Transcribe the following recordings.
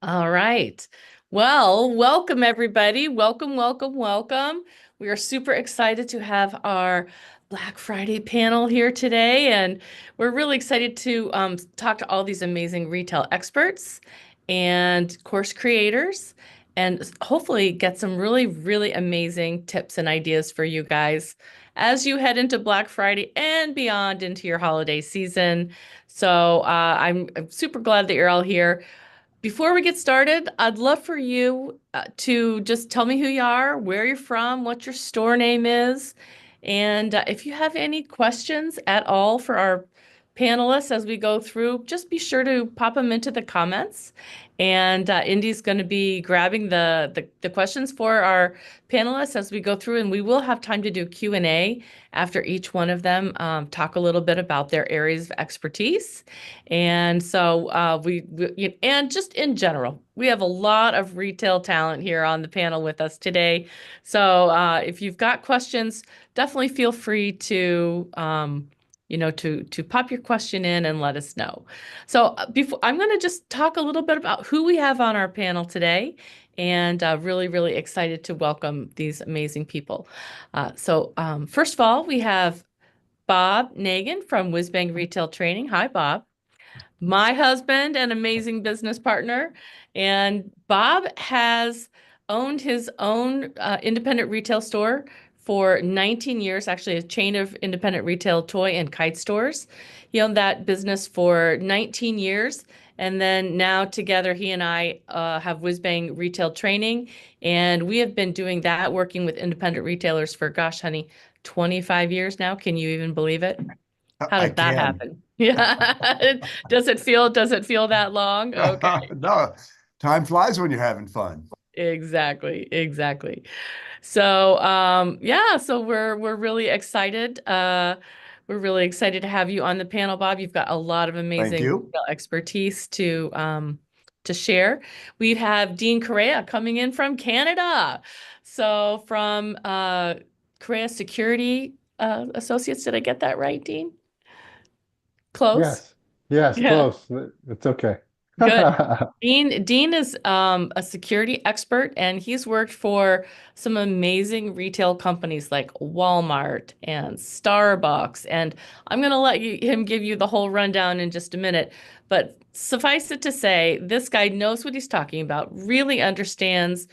All right. Well, welcome everybody. Welcome, welcome, welcome. We are super excited to have our Black Friday panel here today, and we're really excited to talk to all these amazing retail experts and course creators, and hopefully get some really, really amazing tips and ideas for you guys as you head into Black Friday and beyond into your holiday season. So I'm super glad that you're all here. Before we get started, I'd love for you to just tell me who you are, where you're from, what your store name is, and if you have any questions at all for our panelists as we go through, just be sure to pop them into the comments. And Indy's going to be grabbing the questions for our panelists as we go through, and we will have time to do Q&A after each one of them talk a little bit about their areas of expertise. And so and just in general, we have a lot of retail talent here on the panel with us today. So if you've got questions, definitely feel free to to pop your question in and let us know. So before I'm going to just talk a little bit about who we have on our panel today, and really, really excited to welcome these amazing people. First of all, we have Bob Nagin from Whizbang Retail Training. Hi, Bob. My husband, an amazing business partner, and Bob has owned his own independent retail store for 19 years, actually a chain of independent retail toy and kite stores. He owned that business for 19 years. And then now together, he and I have Whizbang Retail Training, and we have been doing that, working with independent retailers for, gosh, honey, 25 years now. Can you even believe it? How I did that can. happen? Yeah. Does it feel that long? Okay. No, time flies when you're having fun. Exactly. Exactly. So, yeah, so we're really excited. We're really excited to have you on the panel, Bob. You've got a lot of Thank amazing you. expertise to share. We have Dean Correa coming in from Canada. So from Correa Security Associates. Did I get that right, Dean? Close? Yes. Yes, Yeah. close. It's okay. Good. Dean is a security expert, and he's worked for some amazing retail companies like Walmart and Starbucks. And I'm going to let him give you the whole rundown in just a minute. But suffice it to say, this guy knows what he's talking about, really understands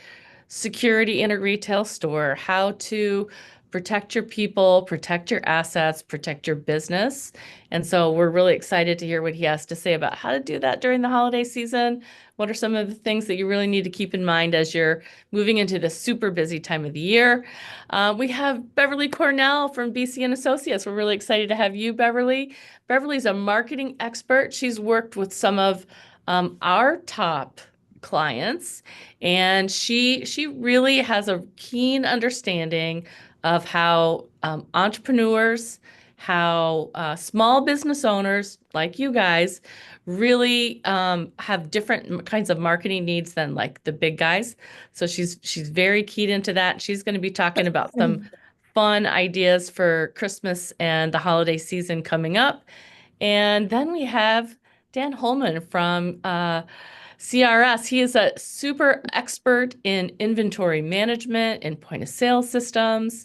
security in a retail store, how to protect your people, protect your assets, protect your business. And so we're really excited to hear what he has to say about how to do that during the holiday season. What are some of the things that you really need to keep in mind as you're moving into the super busy time of the year? We have Beverly Cornell from BC and Associates. We're really excited to have you, Beverly. Beverly's a marketing expert. She's worked with some of our top clients, and she really has a keen understanding of how entrepreneurs, how small business owners like you guys really have different kinds of marketing needs than like the big guys. So she's very keyed into that. She's going to be talking about some fun ideas for Christmas and the holiday season coming up. And then we have Dan Holman from CRS. He is a super expert in inventory management and point of sale systems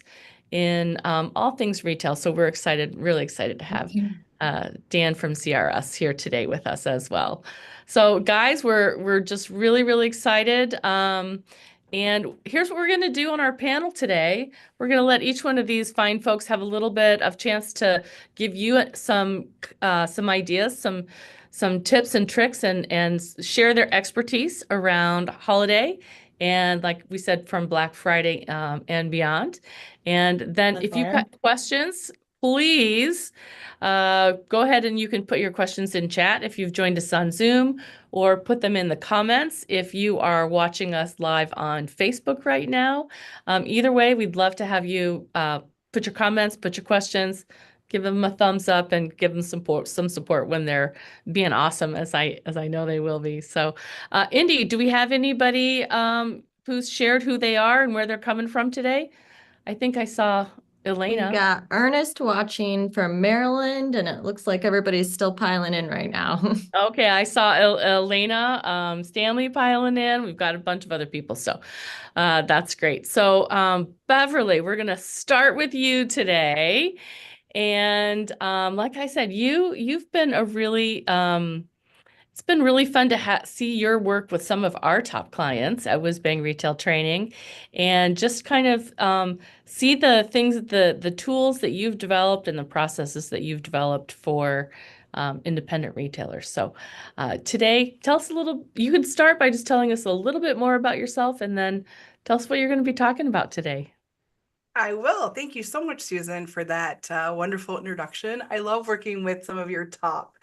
in all things retail. So we're excited, really excited to have Dan from CRS here today with us as well. So guys, we're just really, really excited. And here's what we're going to do on our panel today. We're going to let each one of these fine folks have a little bit of chance to give you some ideas, some tips and tricks, and share their expertise around holiday. And like we said, from Black Friday and beyond. And then if you've got questions, please go ahead and you can put your questions in chat if you've joined us on Zoom, or put them in the comments if you are watching us live on Facebook right now. Either way, we'd love to have you put your comments, put your questions, give them a thumbs up, and give them some support when they're being awesome, as I know they will be. So, Indy, do we have anybody who's shared who they are and where they're coming from today? I think I saw We've Elena. got Ernest watching from Maryland, and it looks like everybody's still piling in right now. Okay, I saw Elena, Stanley piling in. We've got a bunch of other people, so that's great. So, Beverly, we're gonna start with you today. And like I said, you've been a really it's been really fun to see your work with some of our top clients at Whiz Bang Retail Training, and just kind of see the things, the tools that you've developed and the processes that you've developed for independent retailers. So today, tell us a little. You can start by just telling us a little bit more about yourself, and then tell us what you're going to be talking about today. I will. Thank you so much, Susan, for that wonderful introduction. I love working with some of your top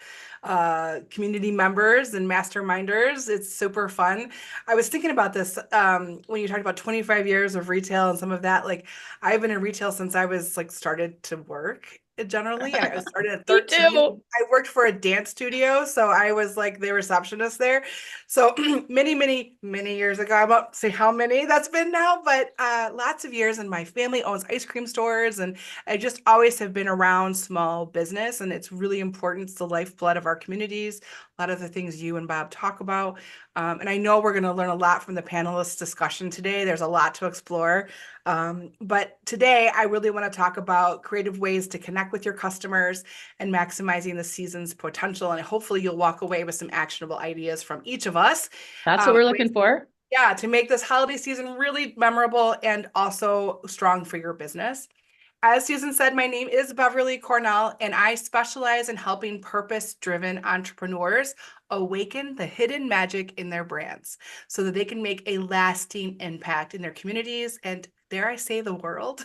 community members and masterminders. It's super fun. I was thinking about this when you talked about 25 years of retail and some of that. Like, I've been in retail since I was like started to work. Generally, I started at Me 13. too. I worked for a dance studio, so I was like the receptionist there. So many years ago, I won't say how many that's been now, but lots of years. And my family owns ice cream stores, and I just always have been around small business, and it's really important. It's the lifeblood of our communities. A lot of the things you and Bob talk about. And I know we're going to learn a lot from the panelists' discussion today. There's a lot to explore. But today, I really want to talk about creative ways to connect with your customers and maximizing the season's potential. And hopefully you'll walk away with some actionable ideas from each of us. That's what we're looking for. Yeah, to make this holiday season really memorable and also strong for your business. As Susan said, my name is Beverly Cornell, and I specialize in helping purpose-driven entrepreneurs awaken the hidden magic in their brands so that they can make a lasting impact in their communities and, dare I say, the world.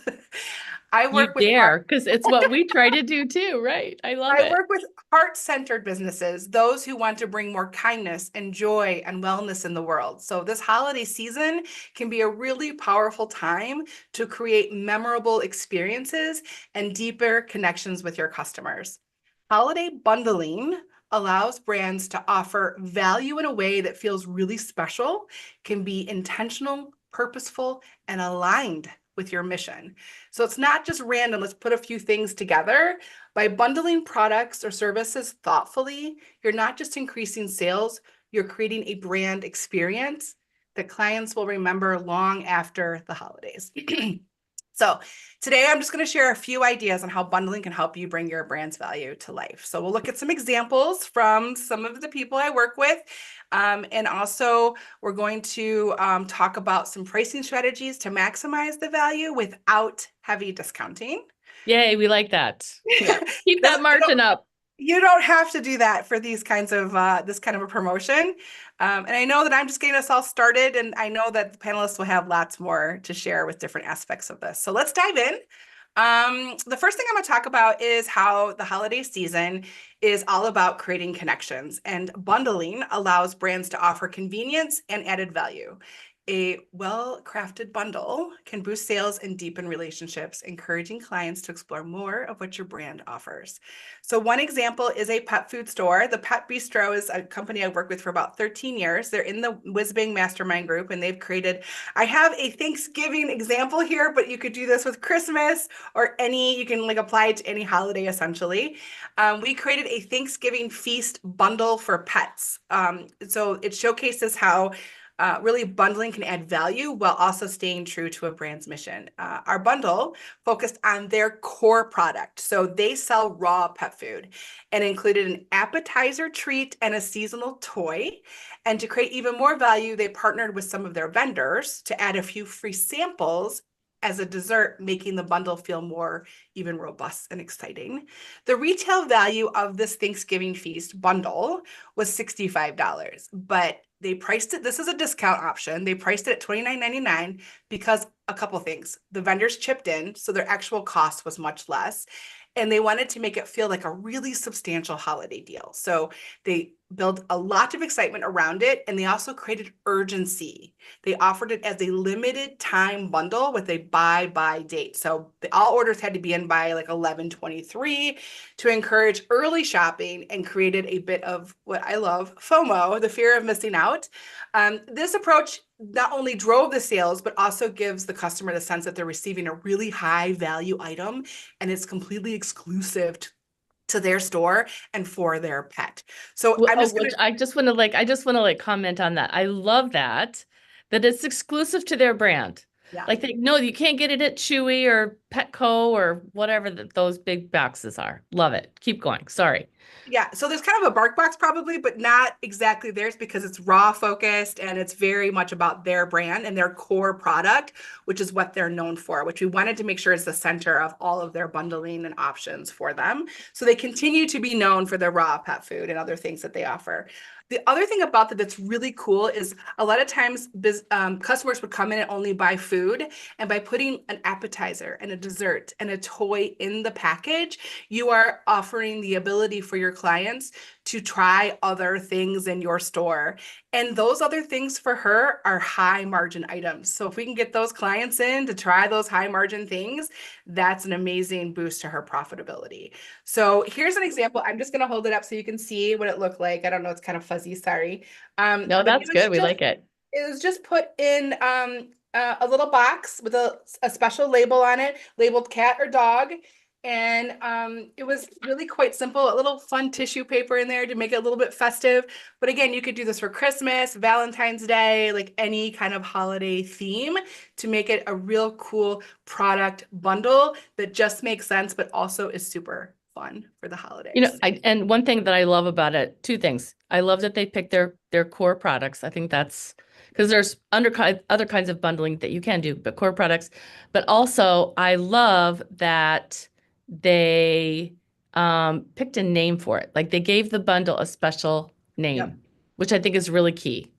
I You work with dare, because it's what we try to do too, right? I love I it. work with heart-centered businesses, those who want to bring more kindness and joy and wellness in the world. So this holiday season can be a really powerful time to create memorable experiences and deeper connections with your customers. Holiday bundling allows brands to offer value in a way that feels really special, can be intentional, purposeful, and aligned with your mission. So it's not just random, let's put a few things together. By bundling products or services thoughtfully, you're not just increasing sales, you're creating a brand experience that clients will remember long after the holidays. So today I'm just going to share a few ideas on how bundling can help you bring your brand's value to life. So we'll look at some examples from some of the people I work with. And also we're going to talk about some pricing strategies to maximize the value without heavy discounting. Yay, we like that. Yeah. Keep that Doesn't- you margin up. You don't have to do that for these kinds of this kind of a promotion. And I know that I'm just getting us all started, and I know that the panelists will have lots more to share with different aspects of this. So let's dive in. The first thing I'm going to talk about is how the holiday season is all about creating connections, and bundling allows brands to offer convenience and added value. A well-crafted bundle can boost sales and deepen relationships, encouraging clients to explore more of what your brand offers. So one example is a pet food store. The Pet Bistro is a company I've worked with for about 13 years. They're in the Whiz Bang Mastermind group, and they've created, I have a Thanksgiving example here, but you could do this with Christmas or you can like apply it to any holiday essentially. We created a Thanksgiving feast bundle for pets. So it showcases how really bundling can add value while also staying true to a brand's mission. Our bundle focused on their core product. So they sell raw pet food and included an appetizer treat and a seasonal toy. And to create even more value, they partnered with some of their vendors to add a few free samples as a dessert, making the bundle feel more even robust and exciting. The retail value of this Thanksgiving feast bundle was $65, but they priced it, this is a discount option. They priced it at $29.99 because a couple things. The vendors chipped in, so their actual cost was much less. And they wanted to make it feel like a really substantial holiday deal. So they build a lot of excitement around it, and they also created urgency. They offered it as a limited time bundle with a buy date. So all orders had to be in by like 11/23 to encourage early shopping, and created a bit of what I love, FOMO, the fear of missing out. This approach not only drove the sales, but also gives the customer the sense that they're receiving a really high value item, and it's completely exclusive to their store and for their pet. So I'm just gonna, I just want to like comment on that. I love that it's exclusive to their brand. yeah. Like no, you can't get it at Chewy or Petco or whatever those big boxes are. Love it. Keep going. Sorry. Yeah, so there's kind of a bark box probably, but not exactly theirs, because it's raw focused and it's very much about their brand and their core product, which is what they're known for, which we wanted to make sure is the center of all of their bundling and options for them. So they continue to be known for their raw pet food and other things that they offer. The other thing about that that's really cool is a lot of times customers would come in and only buy food, and by putting an appetizer and a dessert and a toy in the package, you are offering the ability for your clients to try other things in your store. And those other things for her are high margin items. So if we can get those clients in to try those high margin things, that's an amazing boost to her profitability. So here's an example. I'm just going to hold it up so you can see what it looked like. I don't know, it's kind of fuzzy, sorry. No, that's good. We like it. It was just put in a little box with a special label on it, labeled cat or dog. And it was really quite simple, a little fun tissue paper in there to make it a little bit festive. But again, you could do this for Christmas, Valentine's Day, like any kind of holiday theme, to make it a real cool product bundle that just makes sense, but also is super fun for the holidays. You know, and one thing that I love about it, two things. I love that they picked their core products. I think that's because there's other kinds of bundling that you can do, but core products. But also, I love that they picked a name for it. Like they gave the bundle a special name, Yep. which I think is really key.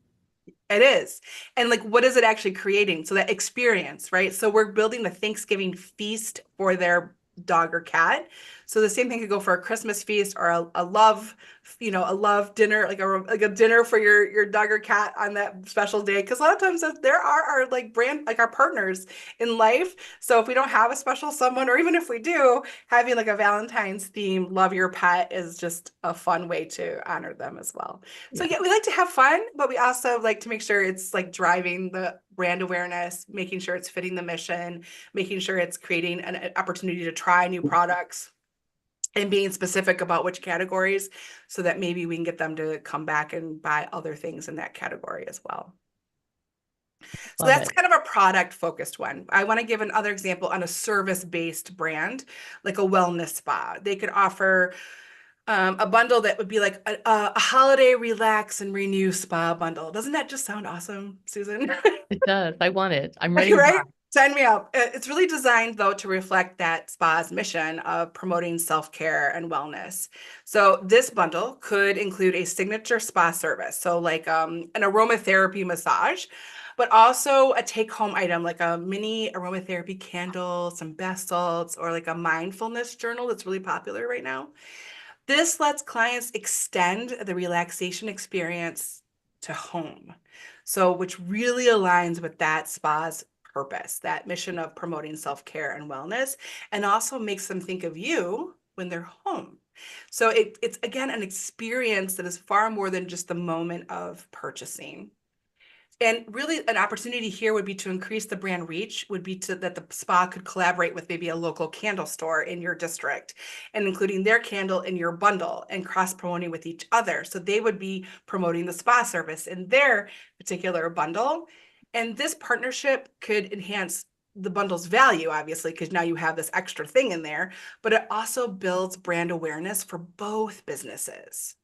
It is. And like, what is it actually creating? So that experience, right? So we're building the Thanksgiving feast for their dog or cat. So the same thing could go for a Christmas feast or a love, a love dinner, like a dinner for your dog or cat on that special day. Because a lot of times there are our like brand, like our partners in life. So if we don't have a special someone, or even if we do, having like a Valentine's theme, love your pet, is just a fun way to honor them as well. So yeah, we like to have fun, but we also like to make sure it's like driving the brand awareness, making sure it's fitting the mission, making sure it's creating an opportunity to try new products, and being specific about which categories, so that maybe we can get them to come back and buy other things in that category as well. So that's kind of a product focused one. I want to give another example on a service-based brand, like a wellness spa. They could offer a bundle that would be like a holiday relax and renew spa bundle. Doesn't that just sound awesome, Susan? It does. I want it. I'm ready. Right? Sign me up. It's really designed, though, to reflect that spa's mission of promoting self-care and wellness. So this bundle could include a signature spa service, so like an aromatherapy massage, but also a take-home item like a mini aromatherapy candle, some bath salts, or like a mindfulness journal that's really popular right now. This lets clients extend the relaxation experience to home, so which really aligns with that spa's purpose, that mission of promoting self-care and wellness, and also makes them think of you when they're home. So it's again an experience that is far more than just the moment of purchasing. And really an opportunity here would be to increase the brand reach, would be that the spa could collaborate with maybe a local candle store in your district, and including their candle in your bundle and cross-promoting with each other. So they would be promoting the spa service in their particular bundle. And this partnership could enhance the bundle's value, obviously, because now you have this extra thing in there, but it also builds brand awareness for both businesses.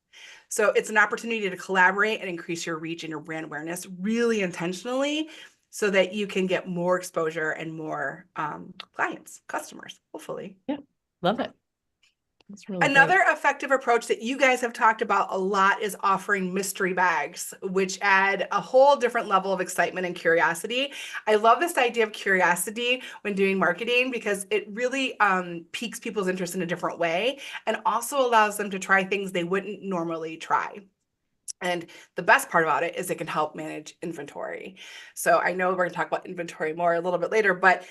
So it's an opportunity to collaborate and increase your reach and your brand awareness really intentionally, so that you can get more exposure and more clients, customers, hopefully. Yeah, love it. That's really Another great. effective approach that you guys have talked about a lot is offering mystery bags, which add a whole different level of excitement and curiosity. I love this idea of curiosity when doing marketing, because it really piques people's interest in a different way, and also allows them to try things they wouldn't normally try. And the best part about it is it can help manage inventory. So I know we're going to talk about inventory more a little bit later, but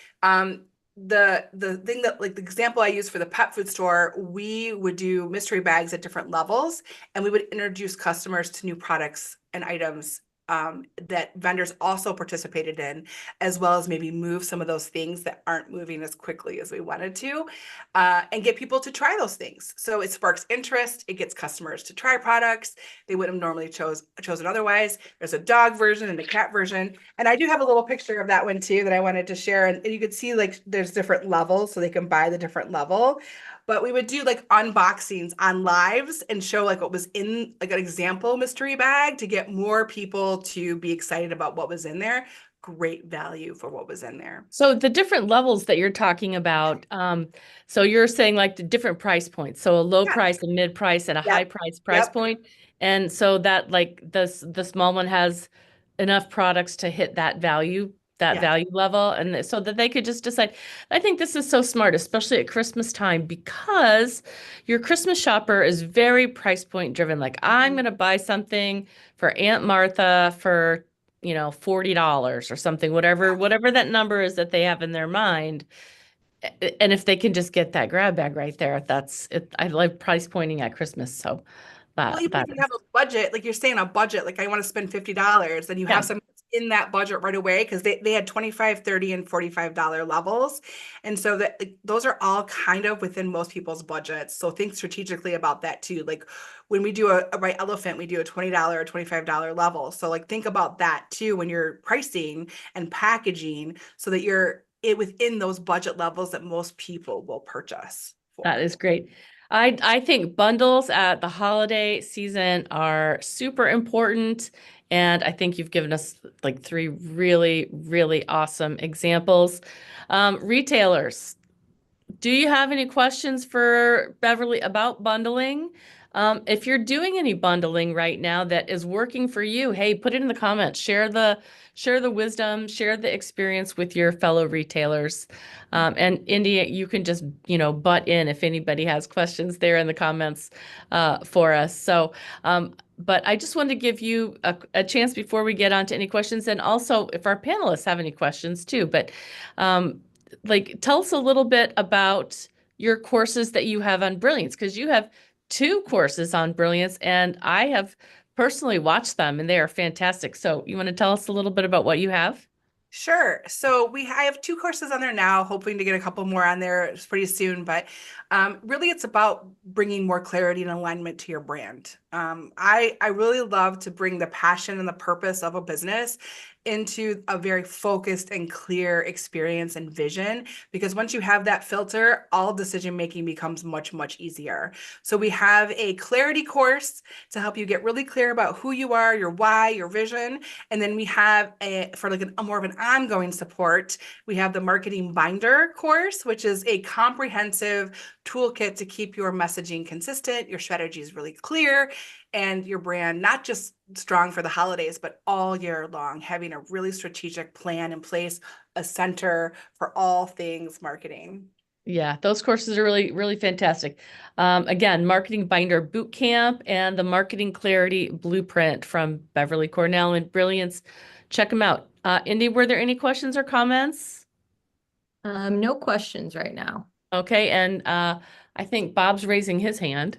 the thing that, like, the example I use for the pet food store, we would do mystery bags at different levels, and we would introduce customers to new products and items that vendors also participated in, as well as maybe move some of those things that aren't moving as quickly as we wanted to, and get people to try those things. So it sparks interest. It gets customers to try products they wouldn't have normally chosen otherwise. There's a dog version and a cat version, and I do have a little picture of that one too that I wanted to share. And you could see, like, there's different levels, so they can buy the different level. But we would do like unboxings on lives and show like what was in, like, an example mystery bag to get more people to be excited about what was in there. Great value for what was in there. So the different levels that you're talking about, so you're saying like the different price points. So a low Yeah. price, a mid price, and a high Yep. price Yep. point. And so that, like, the small one has enough products to hit that value Yeah. level, and so that they could just decide. I think this is so smart, especially at Christmas time, because your Christmas shopper is very price point driven. Like, I'm going to buy something for Aunt Martha for, $40 or something, whatever that number is that they have in their mind. And if they can just get that grab bag right there, that's it. I love price pointing at Christmas. So Well, even if you have a budget, like you're saying, a budget, like I want to spend $50, then you Yeah. have something that's in that budget right away, because they had 25, 30, and $45 levels. And so that, like, those are all kind of within most people's budgets. So think strategically about that too. Like when we do a white elephant, we do a $20 or $25 level. So like think about that too when you're pricing and packaging, so that you're within those budget levels that most people will purchase for. that is great. I think bundles at the holiday season are super important. And I think you've given us like 3 really, really awesome examples. Retailers, do you have any questions for Beverly about bundling? If you're doing any bundling right now that is working for you, hey, put it in the comments. Share the wisdom, share the experience with your fellow retailers. And India, you can just, butt in if anybody has questions there in the comments for us. So, but I just wanted to give you a chance before we get on to any questions, and also if our panelists have any questions too. But like, tell us a little bit about your courses that you have on Brilliance, because you have 2 courses on Brilliance, and I have personally watched them and they are fantastic. So you want to tell us a little bit about what you have? Sure. So I have 2 courses on there now, hoping to get a couple more on there pretty soon. But really, it's about bringing more clarity and alignment to your brand. I really love to bring the passion and the purpose of a business into a very focused and clear experience and vision, because once you have that filter, all decision making becomes much, much easier. So we have a clarity course to help you get really clear about who you are, your why, your vision. And then we have for like a more of an ongoing support, we have the marketing binder course, which is a comprehensive toolkit to keep your messaging consistent, your strategy is really clear, and your brand not just strong for the holidays, but all year long, having a really strategic plan in place, a center for all things marketing. Yeah, those courses are really, really fantastic. Again, Marketing Binder Bootcamp and the Marketing Clarity Blueprint from Beverly Cornell and Brilliance. Check them out. Indy, were there any questions or comments? No questions right now. Okay, and I think Bob's raising his hand.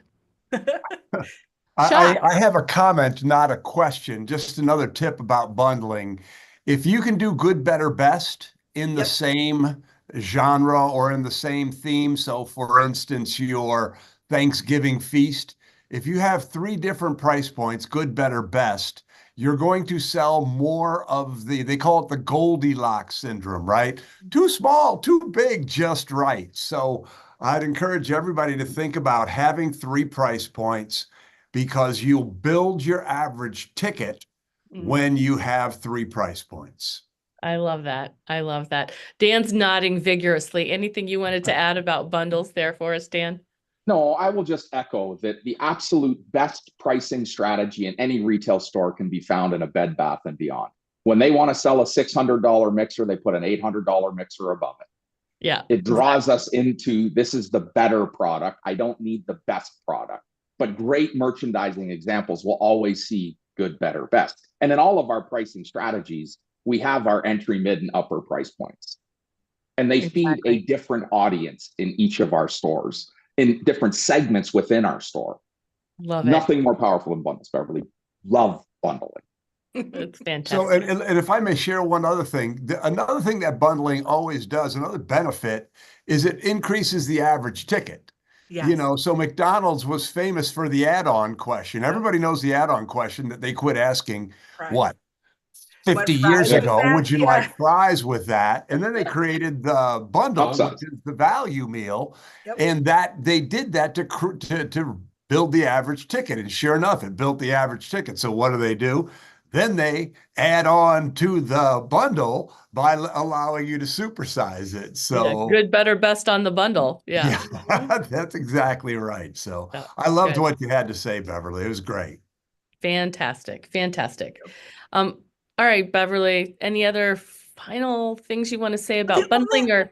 I have a comment, not a question, just another tip about bundling. If you can do good, better, best in the Yep. same genre or in the same theme, so for instance, your Thanksgiving feast, if you have 3 different price points, good, better, best, you're going to sell more of they call it the Goldilocks syndrome, right? Too small, too big, just right. So I'd encourage everybody to think about having 3 price points, because you'll build your average ticket when you have 3 price points. I love that. I love that. Dan's nodding vigorously. Anything you wanted to add about bundles there for us, Dan? No, I will just echo that the absolute best pricing strategy in any retail store can be found in a Bed Bath & Beyond. When they want to sell a $600 mixer, they put an $800 mixer above it. Yeah. It draws us into, this is the better product. I don't need the best product. But great merchandising examples will always see good, better, best. And in all of our pricing strategies, we have our entry, mid, and upper price points. And they feed a different audience in each of our stores, in different segments within our store. Love it. Nothing more powerful than bundles, Beverly. Love bundling. It's fantastic. So, and if I may share one other thing, another thing that bundling always does, another benefit, is it increases the average ticket. Yes. You know, so McDonald's was famous for the add-on question. Everybody knows the add-on question that they quit asking, Right. what, 50 What years fries ago, is that? would you Yeah. like fries with that? And then they created the bundle, Upsize. which is the value meal. Yep. And that they did that to build the average ticket. And sure enough, it built the average ticket. So what do? Then they add on to the bundle by allowing you to supersize it. So good, better, best on the bundle. Yeah. That's exactly right. So Yeah, I loved good. what you had to say, Beverly. It was great. Fantastic. Fantastic. All right, Beverly, any other final things you want to say about bundling or?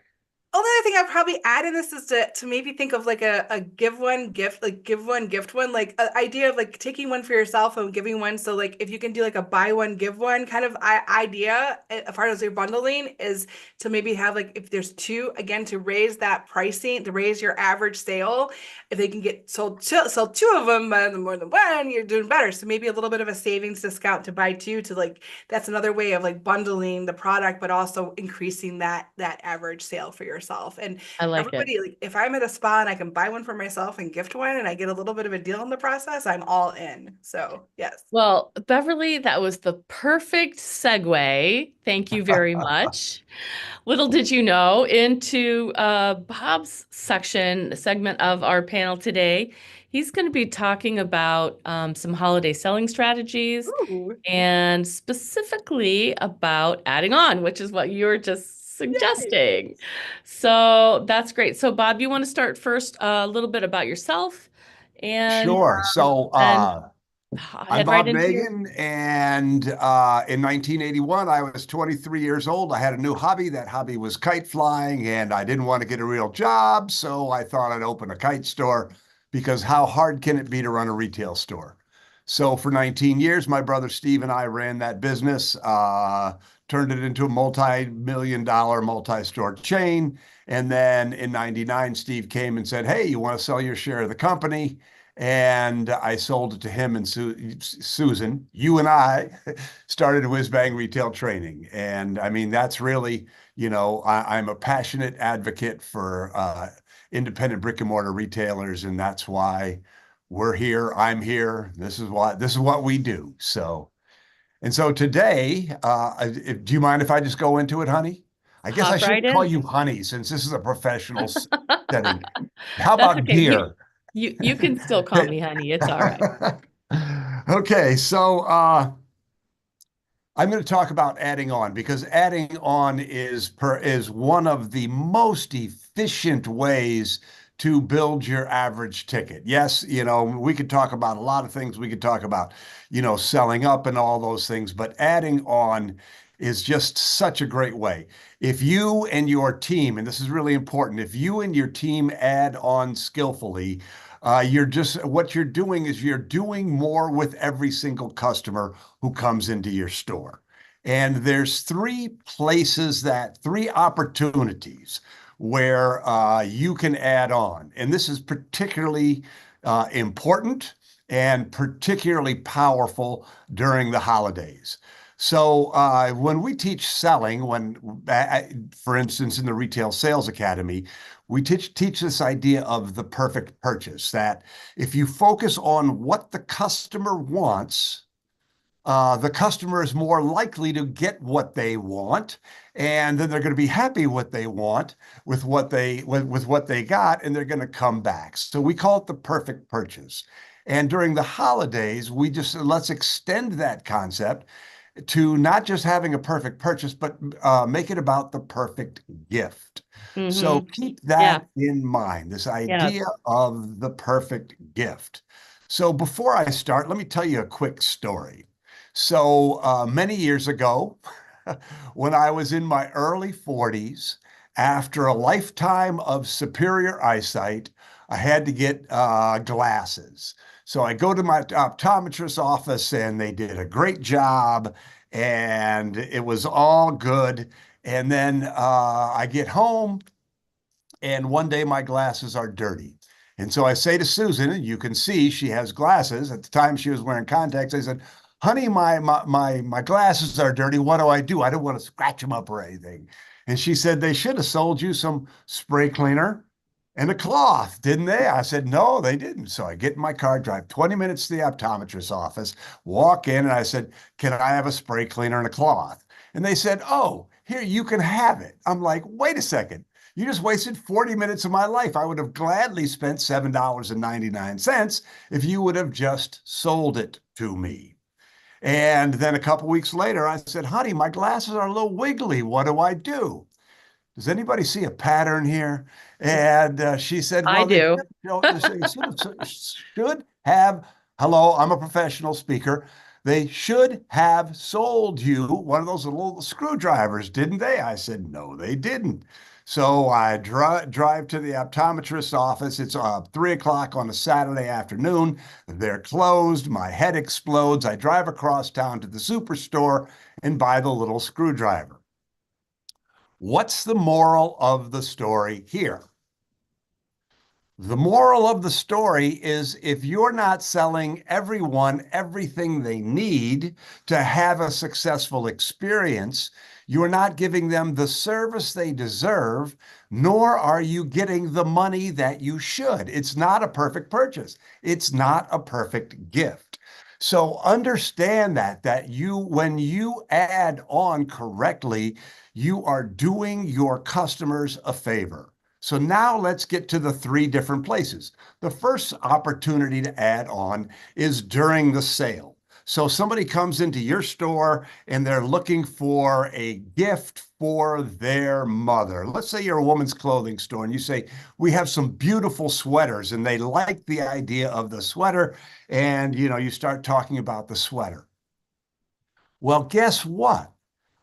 Only other thing I'd probably add in this is to maybe think of like a give one gift, like give one gift one, like an idea of like taking one for yourself and giving one. So like if you can do like a buy one give one kind of idea as far as your bundling is to maybe have like if there's two, again, to raise that pricing, to raise your average sale. If they can get sold two of them more than one, you're doing better. So maybe a little bit of a savings discount to buy two, to like that's another way of like bundling the product, but also increasing that average sale for yourself. And I like everybody, like if I'm at a spa and I can buy one for myself and gift one and I get a little bit of a deal in the process, I'm all in. So yes. Well, Beverly, that was the perfect segue. Thank you very much. Little did you know, into Bob's segment of our panel today, he's going to be talking about some holiday selling strategies. Ooh. And specifically about adding on, which is what you were just suggesting. Yay. So that's great. So Bob, you want to start first a little bit about yourself? And sure. So I'm Bob Megan, and in 1981, I was 23 years old. I had a new hobby. That hobby was kite flying, and I didn't want to get a real job, so I thought I'd open a kite store, because how hard can it be to run a retail store? So for 19 years, my brother Steve and I ran that business, turned it into a multi-million-dollar multi-store chain. And then in 99, Steve came and said, hey, you want to sell your share of the company? And I sold it to him and Susan. You and I started Whiz Bang Retail Training. And I mean, that's really, you know, I'm a passionate advocate for independent brick and mortar retailers. And that's why we're here. I'm here. This is what we do. So, and so today, do you mind if I just go into it, honey? I guess I should call you honey, since this is a professional setting. How about okay. dear? You can still call me honey. It's all right. Okay, so I'm going to talk about adding on, because adding on is one of the most efficient ways to build your average ticket. Yes, you know, we could talk about a lot of things. We could talk about, you know, selling up and all those things, but adding on is just such a great way. If you and your team, and this is really important, if you and your team add on skillfully, what you're doing is you're doing more with every single customer who comes into your store. And there's three opportunities where you can add on. And this is particularly important and particularly powerful during the holidays. So when we teach selling, for instance, in the Retail Sales Academy, we teach this idea of the perfect purchase, that if you focus on what the customer wants, the customer is more likely to get what they want, and then they're going to be happy with what they want with what they got, and they're going to come back. So we call it the perfect purchase. And during the holidays, let's extend that concept to not just having a perfect purchase, but make it about the perfect gift. Mm-hmm. So keep that in mind, this idea of the perfect gift. So before I start, let me tell you a quick story. So many years ago, when I was in my early 40s, after a lifetime of superior eyesight, I had to get glasses. So I go to my optometrist's office and they did a great job and it was all good. And then I get home and one day my glasses are dirty. And so I say to Susan, and you can see she has glasses. At the time she was wearing contacts. I said, honey, my glasses are dirty. What do? I don't want to scratch them up or anything. And she said, they should have sold you some spray cleaner and a cloth, didn't they? I said, no, they didn't. So I get in my car, drive 20 minutes to the optometrist's office, walk in, and I said, can I have a spray cleaner and a cloth? And they said, oh, here, you can have it. I'm like, wait a second. You just wasted 40 minutes of my life. I would have gladly spent $7.99 if you would have just sold it to me. And then a couple weeks later, I said, honey, my glasses are a little wiggly. What do I do? Does anybody see a pattern here? And she said, well, I do. They should have, hello, I'm a professional speaker. They should have sold you one of those little screwdrivers, didn't they? I said, no, they didn't. So I drive to the optometrist's office. It's 3 o'clock on a Saturday afternoon. They're closed. My head explodes. I drive across town to the superstore and buy the little screwdriver. What's the moral of the story here? The moral of the story is if you're not selling everyone everything they need to have a successful experience, you're not giving them the service they deserve, nor are you getting the money that you should. It's not a perfect purchase. It's not a perfect gift. So understand that when you add on correctly, you are doing your customers a favor. So now let's get to the 3 different places. The first opportunity to add on is during the sale. So somebody comes into your store and they're looking for a gift for their mother. Let's say you're a woman's clothing store and you say, we have some beautiful sweaters, and they like the idea of the sweater. And, you start talking about the sweater. Well, guess what?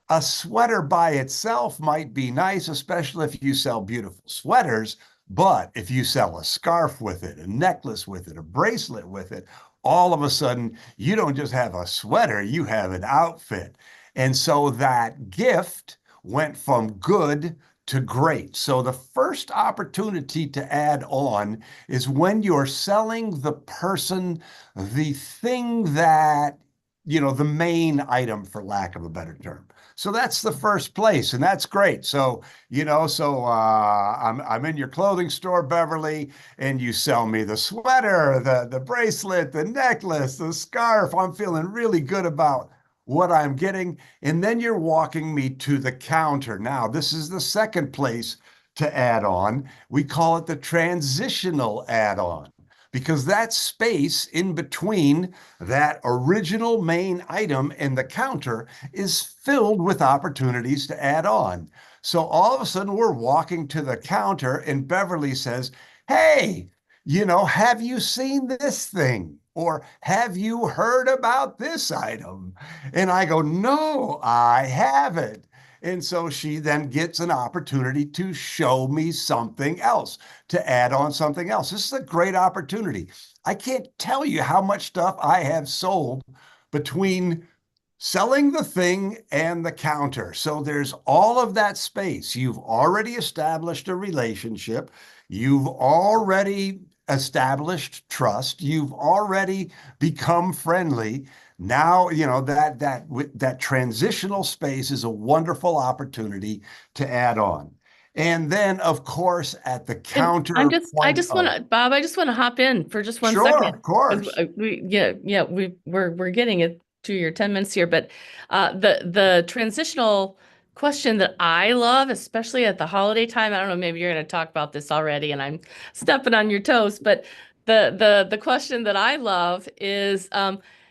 A sweater by itself might be nice, especially if you sell beautiful sweaters. But if you sell a scarf with it, a necklace with it, a bracelet with it, all of a sudden, you don't just have a sweater, you have an outfit. And so that gift went from good to great. So the first opportunity to add on is when you're selling the person the thing that, the main item, for lack of a better term. So that's the first place, and that's great. So, I'm in your clothing store, Beverly, and you sell me the sweater, the bracelet, the necklace, the scarf. I'm feeling really good about what I'm getting. And then you're walking me to the counter. Now, this is the second place to add on. We call it the transitional add-on, because that space in between that original main item and the counter is filled with opportunities to add on. So all of a sudden we're walking to the counter and Beverly says, hey, have you seen this thing? Or have you heard about this item? And I go, no, I haven't. And so she then gets an opportunity to show me something else, to add on something else. This is a great opportunity. I can't tell you how much stuff I have sold between selling the thing and the counter. So there's all of that space. You've already established a relationship. You've already established trust. You've already become friendly. Now, that transitional space is a wonderful opportunity to add on. And then, of course, at the counter. I just want to, Bob, I just want to hop in for just one second. Sure, of course. We're getting it to your 10 minutes here, but the transitional question that I love, especially at the holiday time, I don't know, maybe you're going to talk about this already and I'm stepping on your toes, but the question that I love is,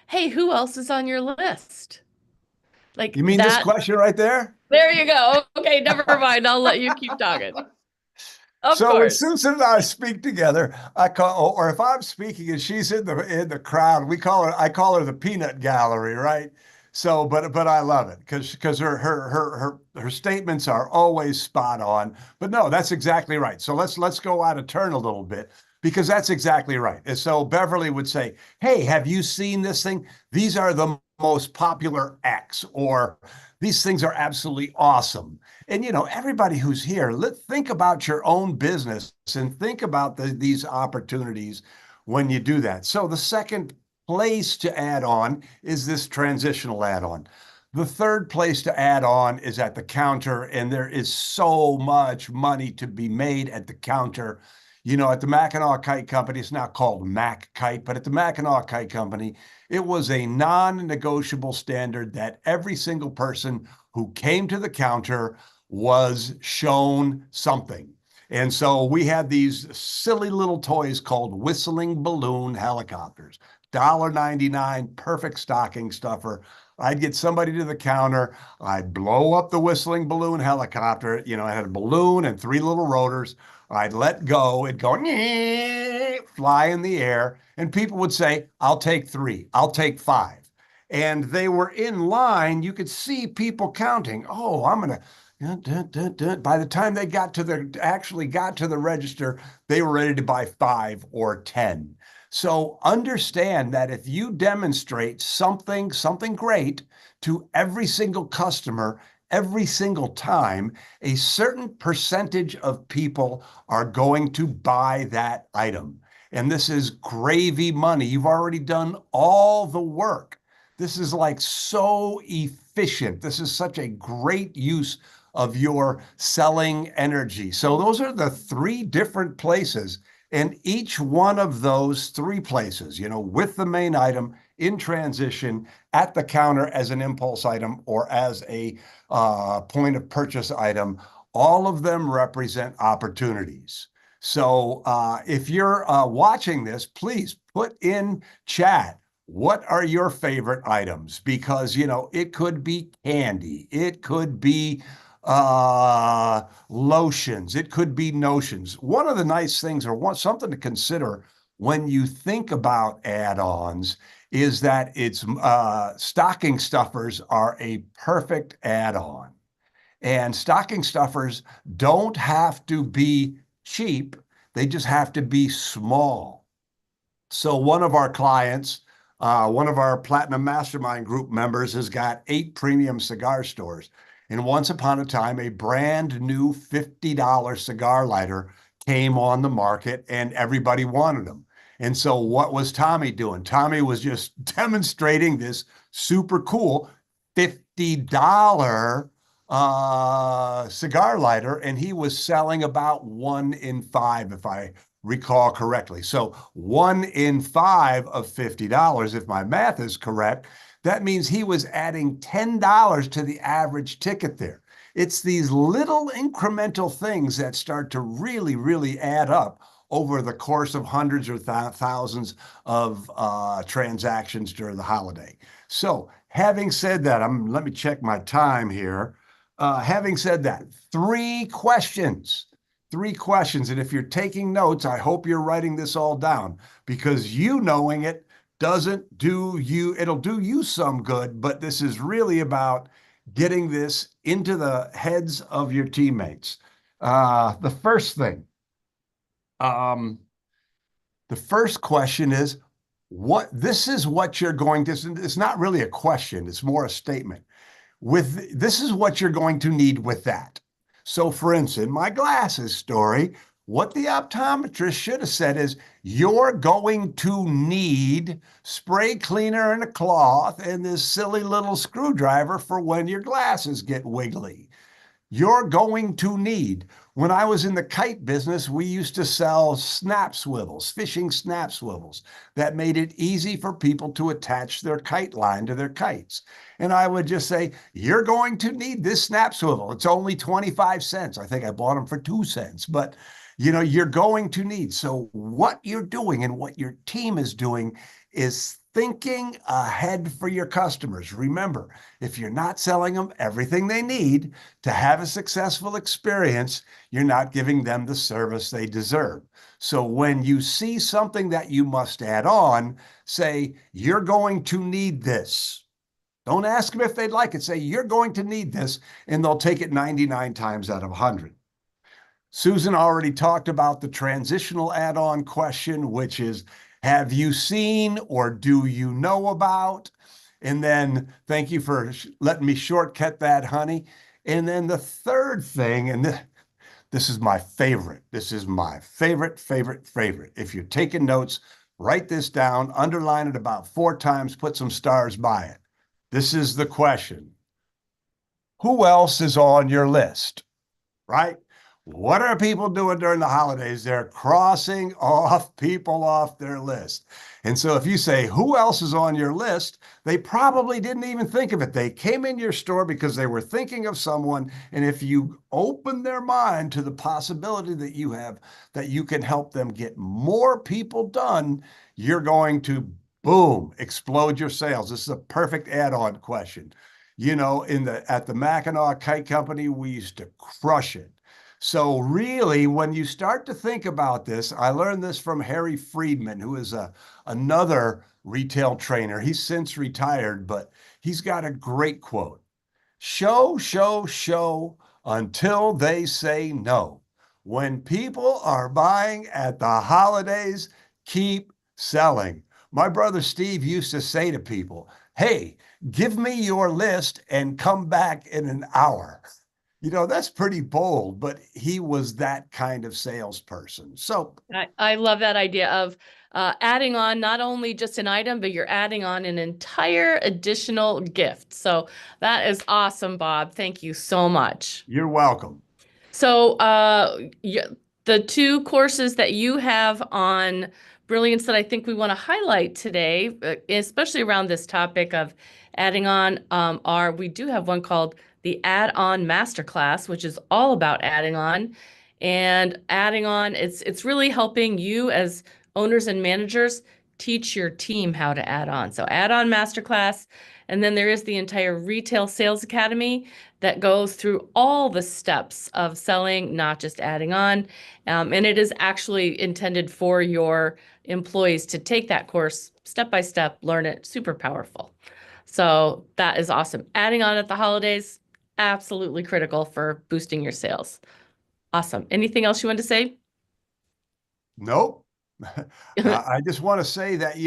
hey, who else is on your list? Like, you mean this question right there? There you go. Okay, never mind. I'll let you keep talking. Of so course. When Susan and I speak together, or if I'm speaking and she's in the crowd, I call her the peanut gallery, right? So, but I love it because her statements are always spot on. But no, that's exactly right. So let's go out of turn a little bit. because that's exactly right. And so Beverly would say, hey, have you seen this thing? These are the most popular X, or these things are absolutely awesome. And, you know, everybody who's here, think about your own business and think about these opportunities when you do that. So the second place to add on is this transitional add-on. The third place to add on is at the counter, and there is so much money to be made at the counter. You know, at the Mackinac Kite Company, it's now called Mac Kite, but at the Mackinac Kite Company, it was a non-negotiable standard that every single person who came to the counter was shown something. And so we had these silly little toys called whistling balloon helicopters. $1.99, perfect stocking stuffer. I'd get somebody to the counter. I'd blow up the whistling balloon helicopter. You know, it had a balloon and 3 little rotors. I'd let go. It'd go, fly in the air. And people would say, I'll take 3. I'll take 5. And they were in line. You could see people counting. Oh, I'm going to. By the time they actually got to the register, they were ready to buy 5 or 10. So understand that if you demonstrate something great to every single customer, every single time, a certain percentage of people are going to buy that item. And this is gravy money. You've already done all the work. This is like so efficient. This is such a great use of your selling energy. So those are the 3 different places. And each one of those 3 places, you know, with the main item, in transition, at the counter as an impulse item, or as a point of purchase item, all of them represent opportunities. So if you're watching this, please put in chat, what are your favorite items? Because, you know, it could be candy, it could be lotions, it could be notions. One of the nice things, or something to consider when you think about add-ons, is that it's stocking stuffers are a perfect add-on. And stocking stuffers don't have to be cheap, they just have to be small. So one of our clients, one of our Platinum Mastermind group members, has got 8 premium cigar stores. And once upon a time, a brand new $50 cigar lighter came on the market and everybody wanted them. And so what was Tommy doing? Tommy was just demonstrating this super cool $50 cigar lighter, and he was selling about 1 in 5, if I recall correctly. So 1 in 5 of $50, if my math is correct, that means he was adding $10 to the average ticket there. It's these little incremental things that start to really, really add up over the course of hundreds or thousands of transactions during the holiday. So having said that, let me check my time here. Having said that, 3 questions. 3 questions. And if you're taking notes, I hope you're writing this all down, because you knowing it doesn't do you, it'll do you some good, but this is really about getting this into the heads of your teammates. The first thing, the first question is, this is what you're going to, it's not really a question, it's more a statement. This is what you're going to need with that. So for instance, my glasses story, what the optometrist should have said is, you're going to need spray cleaner and a cloth and this silly little screwdriver for when your glasses get wiggly. You're going to need. When I was in the kite business, we used to sell snap swivels, fishing snap swivels, that made it easy for people to attach their kite line to their kites. And I would just say, you're going to need this snap swivel. It's only 25 cents. I think I bought them for 2 cents, but you know, you're going to need. So what you're doing and what your team is doing is thinking ahead for your customers. Remember, if you're not selling them everything they need to have a successful experience, you're not giving them the service they deserve. So when you see something that you must add on, say, you're going to need this. Don't ask them if they'd like it. Say, you're going to need this, and they'll take it 99 times out of 100. Susan already talked about the transitional add-on question, which is, have you seen or do you know about? And then thank you for letting me shortcut that, honey. And then the third thing, and this is my favorite. This is my favorite. If you're taking notes, write this down, underline it about 4 times, put some stars by it. This is the question. Who else is on your list, right? What are people doing during the holidays? They're crossing off people off their list. And so if you say, who else is on your list? They probably didn't even think of it. They came in your store because they were thinking of someone. And if you open their mind to the possibility that you have, that you can help them get more people done, you're going to, boom, explode your sales. This is a perfect add-on question. You know, at the Mackinac Kite Company, we used to crush it. So really, when you start to think about this, I learned this from Harry Friedman, who is another retail trainer. He's since retired, but he's got a great quote. Show, show, show until they say no. When people are buying at the holidays, keep selling. My brother Steve used to say to people, hey, give me your list and come back in an hour. You know, that's pretty bold, but he was that kind of salesperson. So I love that idea of adding on not only just an item, but you're adding on an entire additional gift. So that is awesome, Bob. Thank you so much. you're welcome. So the 2 courses that you have on Brilliance that I think we want to highlight today, especially around this topic of adding on, we do have one called the Add-on Masterclass, which is all about adding on. And adding on, it's really helping you as owners and managers teach your team how to add on. So Add-on Masterclass, and then there is the entire Retail Sales Academy that goes through all the steps of selling, not just adding on. And it is actually intended for your employees to take that course step by step, learn it, super powerful. So that is awesome. Adding on at the holidays, absolutely critical for boosting your sales. Awesome. Anything else you want to say? Nope. I just want to say that,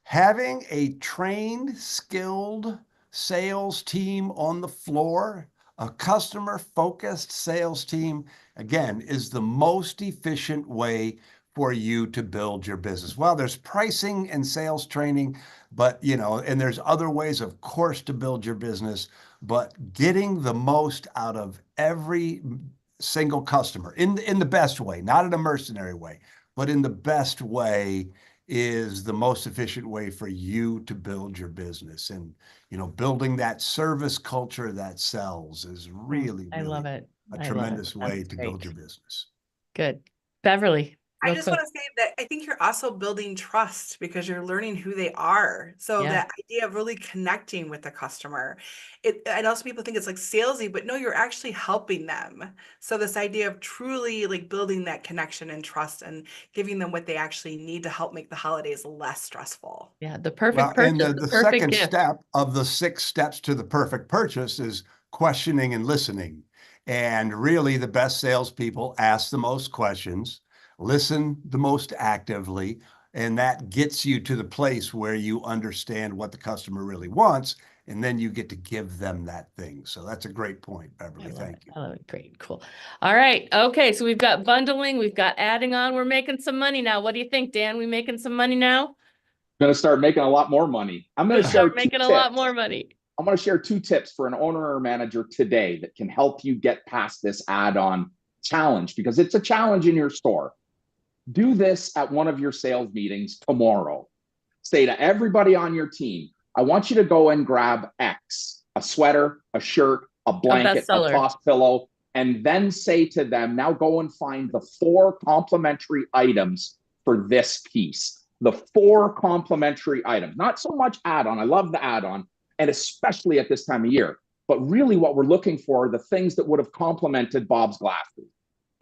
having a trained, skilled sales team on the floor, a customer-focused sales team, again, is the most efficient way for you to build your business. Well, there's pricing and sales training, but, and there's other ways, of course, to build your business, but getting the most out of every single customer in the best way, not in a mercenary way, but in the best way is the most efficient way for you to build your business. And, building that service culture that sells is really, I love it. a tremendous way to build your business. Good. Beverly. I just want to say that I think you're also building trust because you're learning who they are. So that idea of really connecting with the customer, I know some people think it's like salesy, but no, you're actually helping them. So this idea of truly like building that connection and trust and giving them what they actually need to help make the holidays less stressful. Yeah, the perfect purchase. And the second step of the 6 steps to the perfect purchase is questioning and listening. And really, the best salespeople ask the most questions, listen the most actively, and that gets you to the place where you understand what the customer really wants, and then you get to give them that thing. So that's a great point, Beverly. Thank you. I love it. Great. Cool. All right. Okay. So we've got bundling. We've got adding on. We're making some money now. What do you think, Dan? We making some money now? I'm going to start making a lot more money. I'm going to start making a lot more money. I'm going to share 2 tips for an owner or manager today that can help you get past this add-on challenge, because it's a challenge in your store. Do this at one of your sales meetings tomorrow. Say to everybody on your team, I want you to go and grab X, a sweater, a shirt, a blanket, a toss pillow, and then say to them, now go and find the 4 complementary items for this piece. The 4 complementary items, not so much add-on. I love the add-on, and especially at this time of year. But really what we're looking for are the things that would have complemented Bob's glasses.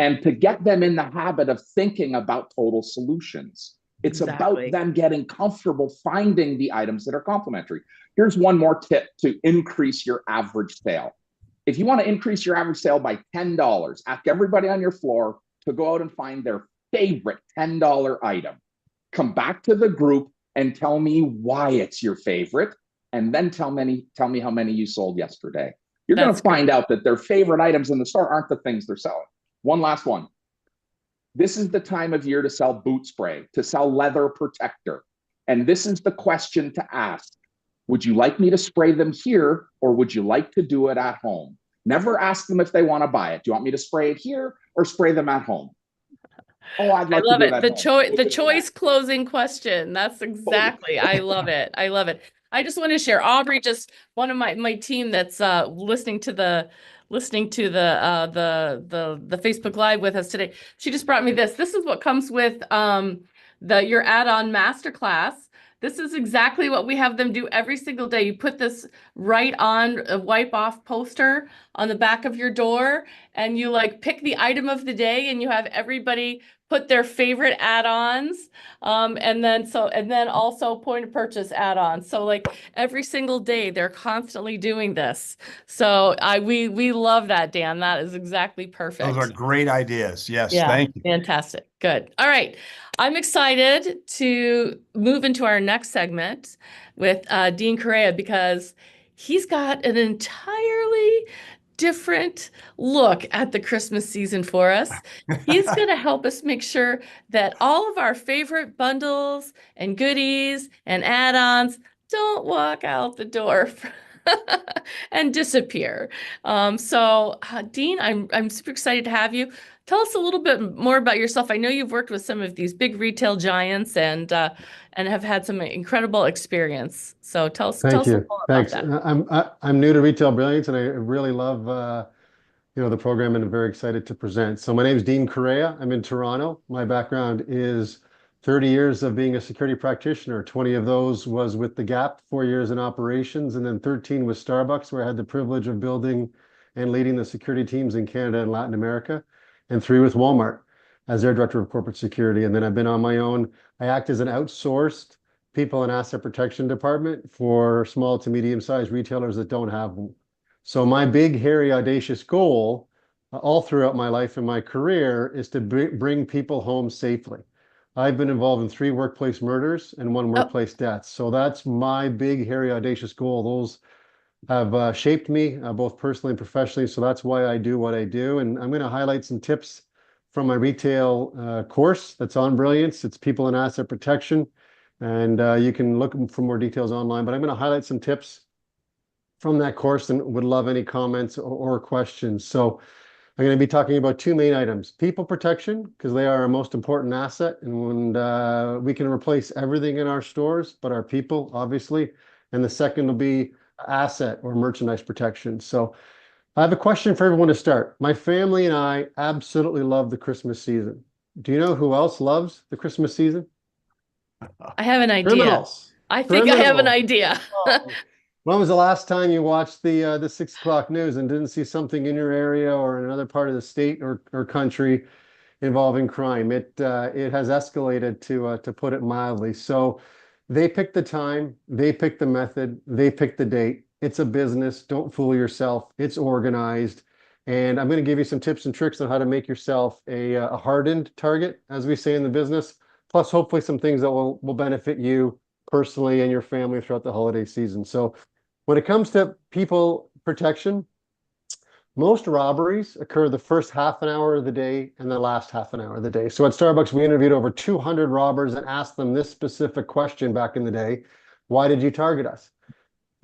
And to get them in the habit of thinking about total solutions. It's about them getting comfortable finding the items that are complementary. Here's one more tip to increase your average sale. If you want to increase your average sale by $10, ask everybody on your floor to go out and find their favorite $10 item. Come back to the group and tell me why it's your favorite, and then tell me how many you sold yesterday. You're going to find out that their favorite items in the store aren't the things they're selling. One last one. This is the time of year to sell boot spray, to sell leather protector. And this is the question to ask. Would you like me to spray them here, or would you like to do it at home? Never ask them if they want to buy it. Do you want me to spray it here or spray them at home? Oh, I'd like I love to do it. The choice closing question. That's exactly. I love it. I love it. I just want to share. Aubrey, just one of my team that's listening to the Facebook Live with us today. She just brought me this. This is what comes with your add-on masterclass. This is exactly what we have them do every single day. You put this right on a wipe off poster on the back of your door, and you like pick the item of the day, and you have everybody put their favorite add-ons, and then also point of purchase add-ons. So like every single day they're constantly doing this. So we love that, Dan. That is exactly perfect. Those are great ideas. Yes, Yeah, thank you. fantastic. Good. All right. I'm excited to move into our next segment with Dean Correa, because he's got an entirely different look at the Christmas season for us. He's going to help us make sure that all of our favorite bundles and goodies and add-ons don't walk out the door and disappear. Dean, I'm super excited to have you. Tell us a little bit more about yourself. I know you've worked with some of these big retail giants and have had some incredible experience. So tell us Thank you. more Thanks. about that. I'm new to Retail Brilliance, and I really love the program, and I'm very excited to present. So my name is Dean Correa. I'm in Toronto. My background is 30 years of being a security practitioner. 20 of those was with the Gap, 4 years in operations, and then 13 with Starbucks, where I had the privilege of building and leading the security teams in Canada and Latin America, and 3 with Walmart as their director of corporate security. And then I've been on my own. I act as an outsourced people and asset protection department for small to medium-sized retailers that don't have them. So my big, hairy, audacious goal all throughout my life and my career is to bring people home safely. I've been involved in 3 workplace murders and 1 workplace death. So that's my big, hairy, audacious goal. Those have shaped me both personally and professionally. So that's why I do what I do. And I'm going to highlight some tips from my retail course that's on Brilliance. It's People and Asset Protection. And you can look for more details online. But I'm going to highlight some tips from that course and would love any comments or questions. So I'm going to be talking about 2 main items: people protection, because they are our most important asset, and we can replace everything in our stores, but our people, obviously. And the second will be asset or merchandise protection. So I have a question for everyone to start. My family and I absolutely love the Christmas season. Do you know who else loves the Christmas season? I have an idea. Criminals. I think I have an idea. When was the last time you watched the 6 o'clock news and didn't see something in your area or in another part of the state or country involving crime? It has escalated, to put it mildly. So they picked the time, they picked the method, they picked the date. It's a business. Don't fool yourself. It's organized. And I'm going to give you some tips and tricks on how to make yourself a hardened target, as we say in the business, plus hopefully some things that will benefit you personally and your family throughout the holiday season. So when it comes to people protection, most robberies occur the first half an hour of the day and the last half an hour of the day. So at Starbucks, we interviewed over 200 robbers and asked them this specific question back in the day: why did you target us?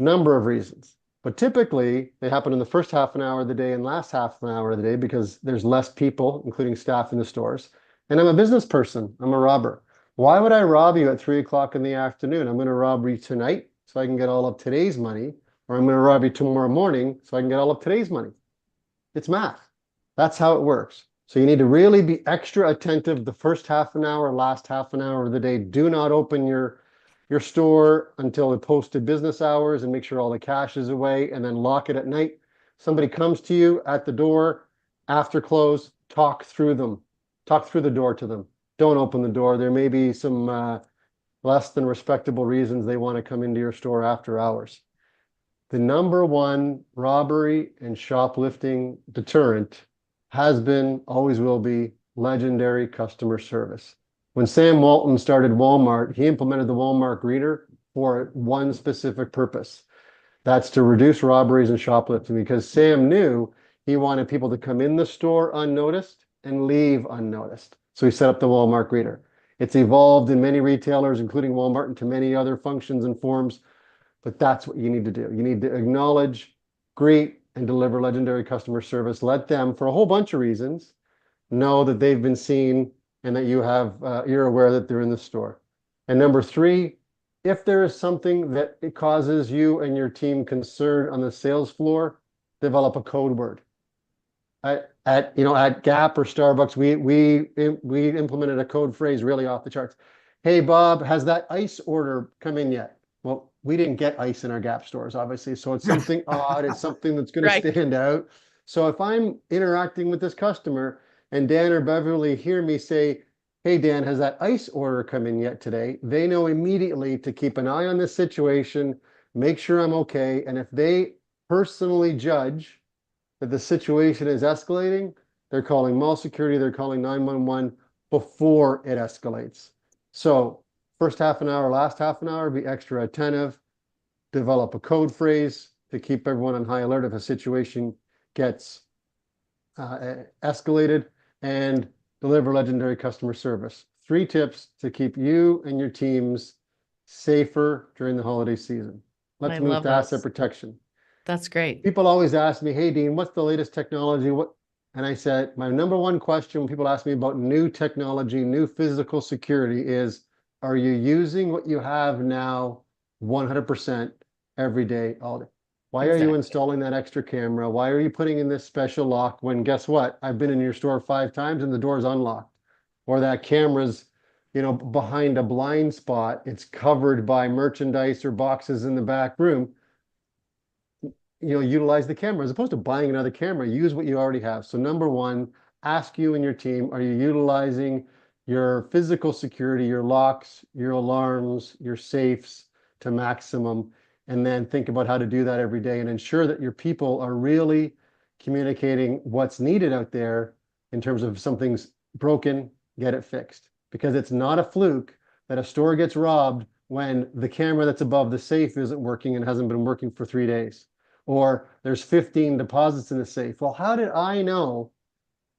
Number of reasons. But typically, they happen in the first half an hour of the day and last half an hour of the day because there's less people, including staff in the stores. And I'm a business person. I'm a robber. Why would I rob you at 3 o'clock in the afternoon? I'm going to rob you tonight so I can get all of today's money, or I'm going to rob you tomorrow morning so I can get all of today's money. It's math. That's how it works. So you need to really be extra attentive the first half an hour, last half an hour of the day. Do not open your store until the posted business hours and make sure all the cash is away, and then lock it at night. Somebody comes to you at the door after close, talk through the door to them. Don't open the door. There may be some less than respectable reasons they want to come into your store after hours. The number one robbery and shoplifting deterrent has been, always will be, legendary customer service. When Sam Walton started Walmart, he implemented the Walmart greeter for one specific purpose. That's to reduce robberies and shoplifting, because Sam knew he wanted people to come in the store unnoticed and leave unnoticed. So he set up the Walmart greeter. It's evolved in many retailers, including Walmart, into many other functions and forms, but that's what you need to do. You need to acknowledge, greet, and deliver legendary customer service. Let them, for a whole bunch of reasons, know that they've been seen and that you're aware that they're in the store. And number three, if there is something that it causes you and your team concern on the sales floor, develop a code word. At Gap or Starbucks, we implemented a code phrase really off the charts. Hey Bob, has that ice order come in yet? Well, we didn't get ice in our Gap stores, obviously, so it's something odd. It's something that's going to stand out. So if I'm interacting with this customer and Dan or Beverly hear me say, hey Dan, has that ice order come in yet today? They know immediately to keep an eye on this situation, make sure I'm okay. And if they personally judge that the situation is escalating, they're calling mall security, they're calling 911 before it escalates. So first half an hour, last half an hour, be extra attentive, develop a code phrase to keep everyone on high alert if a situation gets escalated, and deliver legendary customer service. 3 tips to keep you and your teams safer during the holiday season. Let's move to asset protection. That's great. People always ask me, hey, Dean, what's the latest technology? And I said, my number one question when people ask me about new technology, new physical security is, are you using what you have now 100% every day, all day? Why are you installing that extra camera? Why are you putting in this special lock when, guess what? I've been in your store 5 times and the door's unlocked. Or that camera's, behind a blind spot. It's covered by merchandise or boxes in the back room. Utilize the camera as opposed to buying another camera. Use what you already have. So number one, ask you and your team, are you utilizing your physical security, your locks, your alarms, your safes to maximum? And then think about how to do that every day and ensure that your people are really communicating what's needed out there in terms of if something's broken, get it fixed. Because it's not a fluke that a store gets robbed when the camera that's above the safe isn't working and hasn't been working for 3 days. Or there's 15 deposits in the safe. Well, how did I know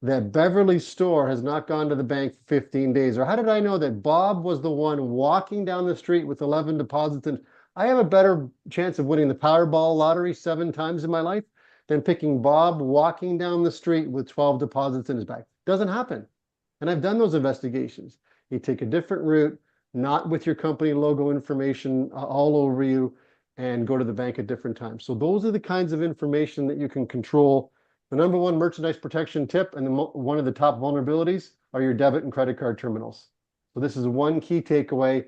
that Beverly's store has not gone to the bank for 15 days? Or how did I know that Bob was the one walking down the street with 11 deposits? And I have a better chance of winning the Powerball lottery 7 times in my life than picking Bob walking down the street with 12 deposits in his bag. Doesn't happen. And I've done those investigations. You take a different route, not with your company logo information all over you, and go to the bank at different times. So those are the kinds of information that you can control. The number one merchandise protection tip and one of the top vulnerabilities are your debit and credit card terminals. So this is one key takeaway.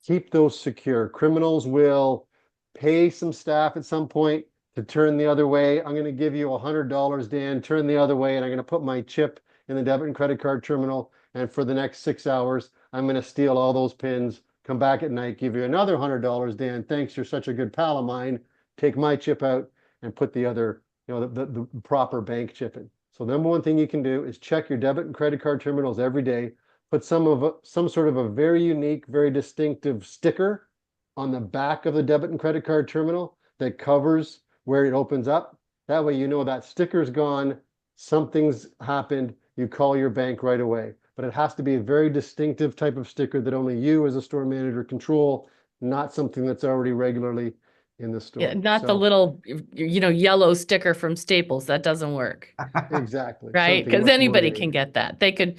Keep those secure. Criminals will pay some staff at some point to turn the other way. I'm going to give you $100, Dan, turn the other way, and I'm going to put my chip in the debit and credit card terminal. And for the next 6 hours, I'm going to steal all those pins, come back at night, give you another $100, Dan. Thanks, you're such a good pal of mine. Take my chip out and put the other, the proper bank chip in. So the number one thing you can do is check your debit and credit card terminals every day. Put some sort of a very unique, very distinctive sticker on the back of the debit and credit card terminal that covers where it opens up. That way you know that sticker's gone, something's happened, you call your bank right away. But it has to be a very distinctive type of sticker that only you as a store manager control, not something that's already regularly in the store. Yeah, not the little, yellow sticker from Staples. That doesn't work. Exactly. Right? Because anybody can get that. They could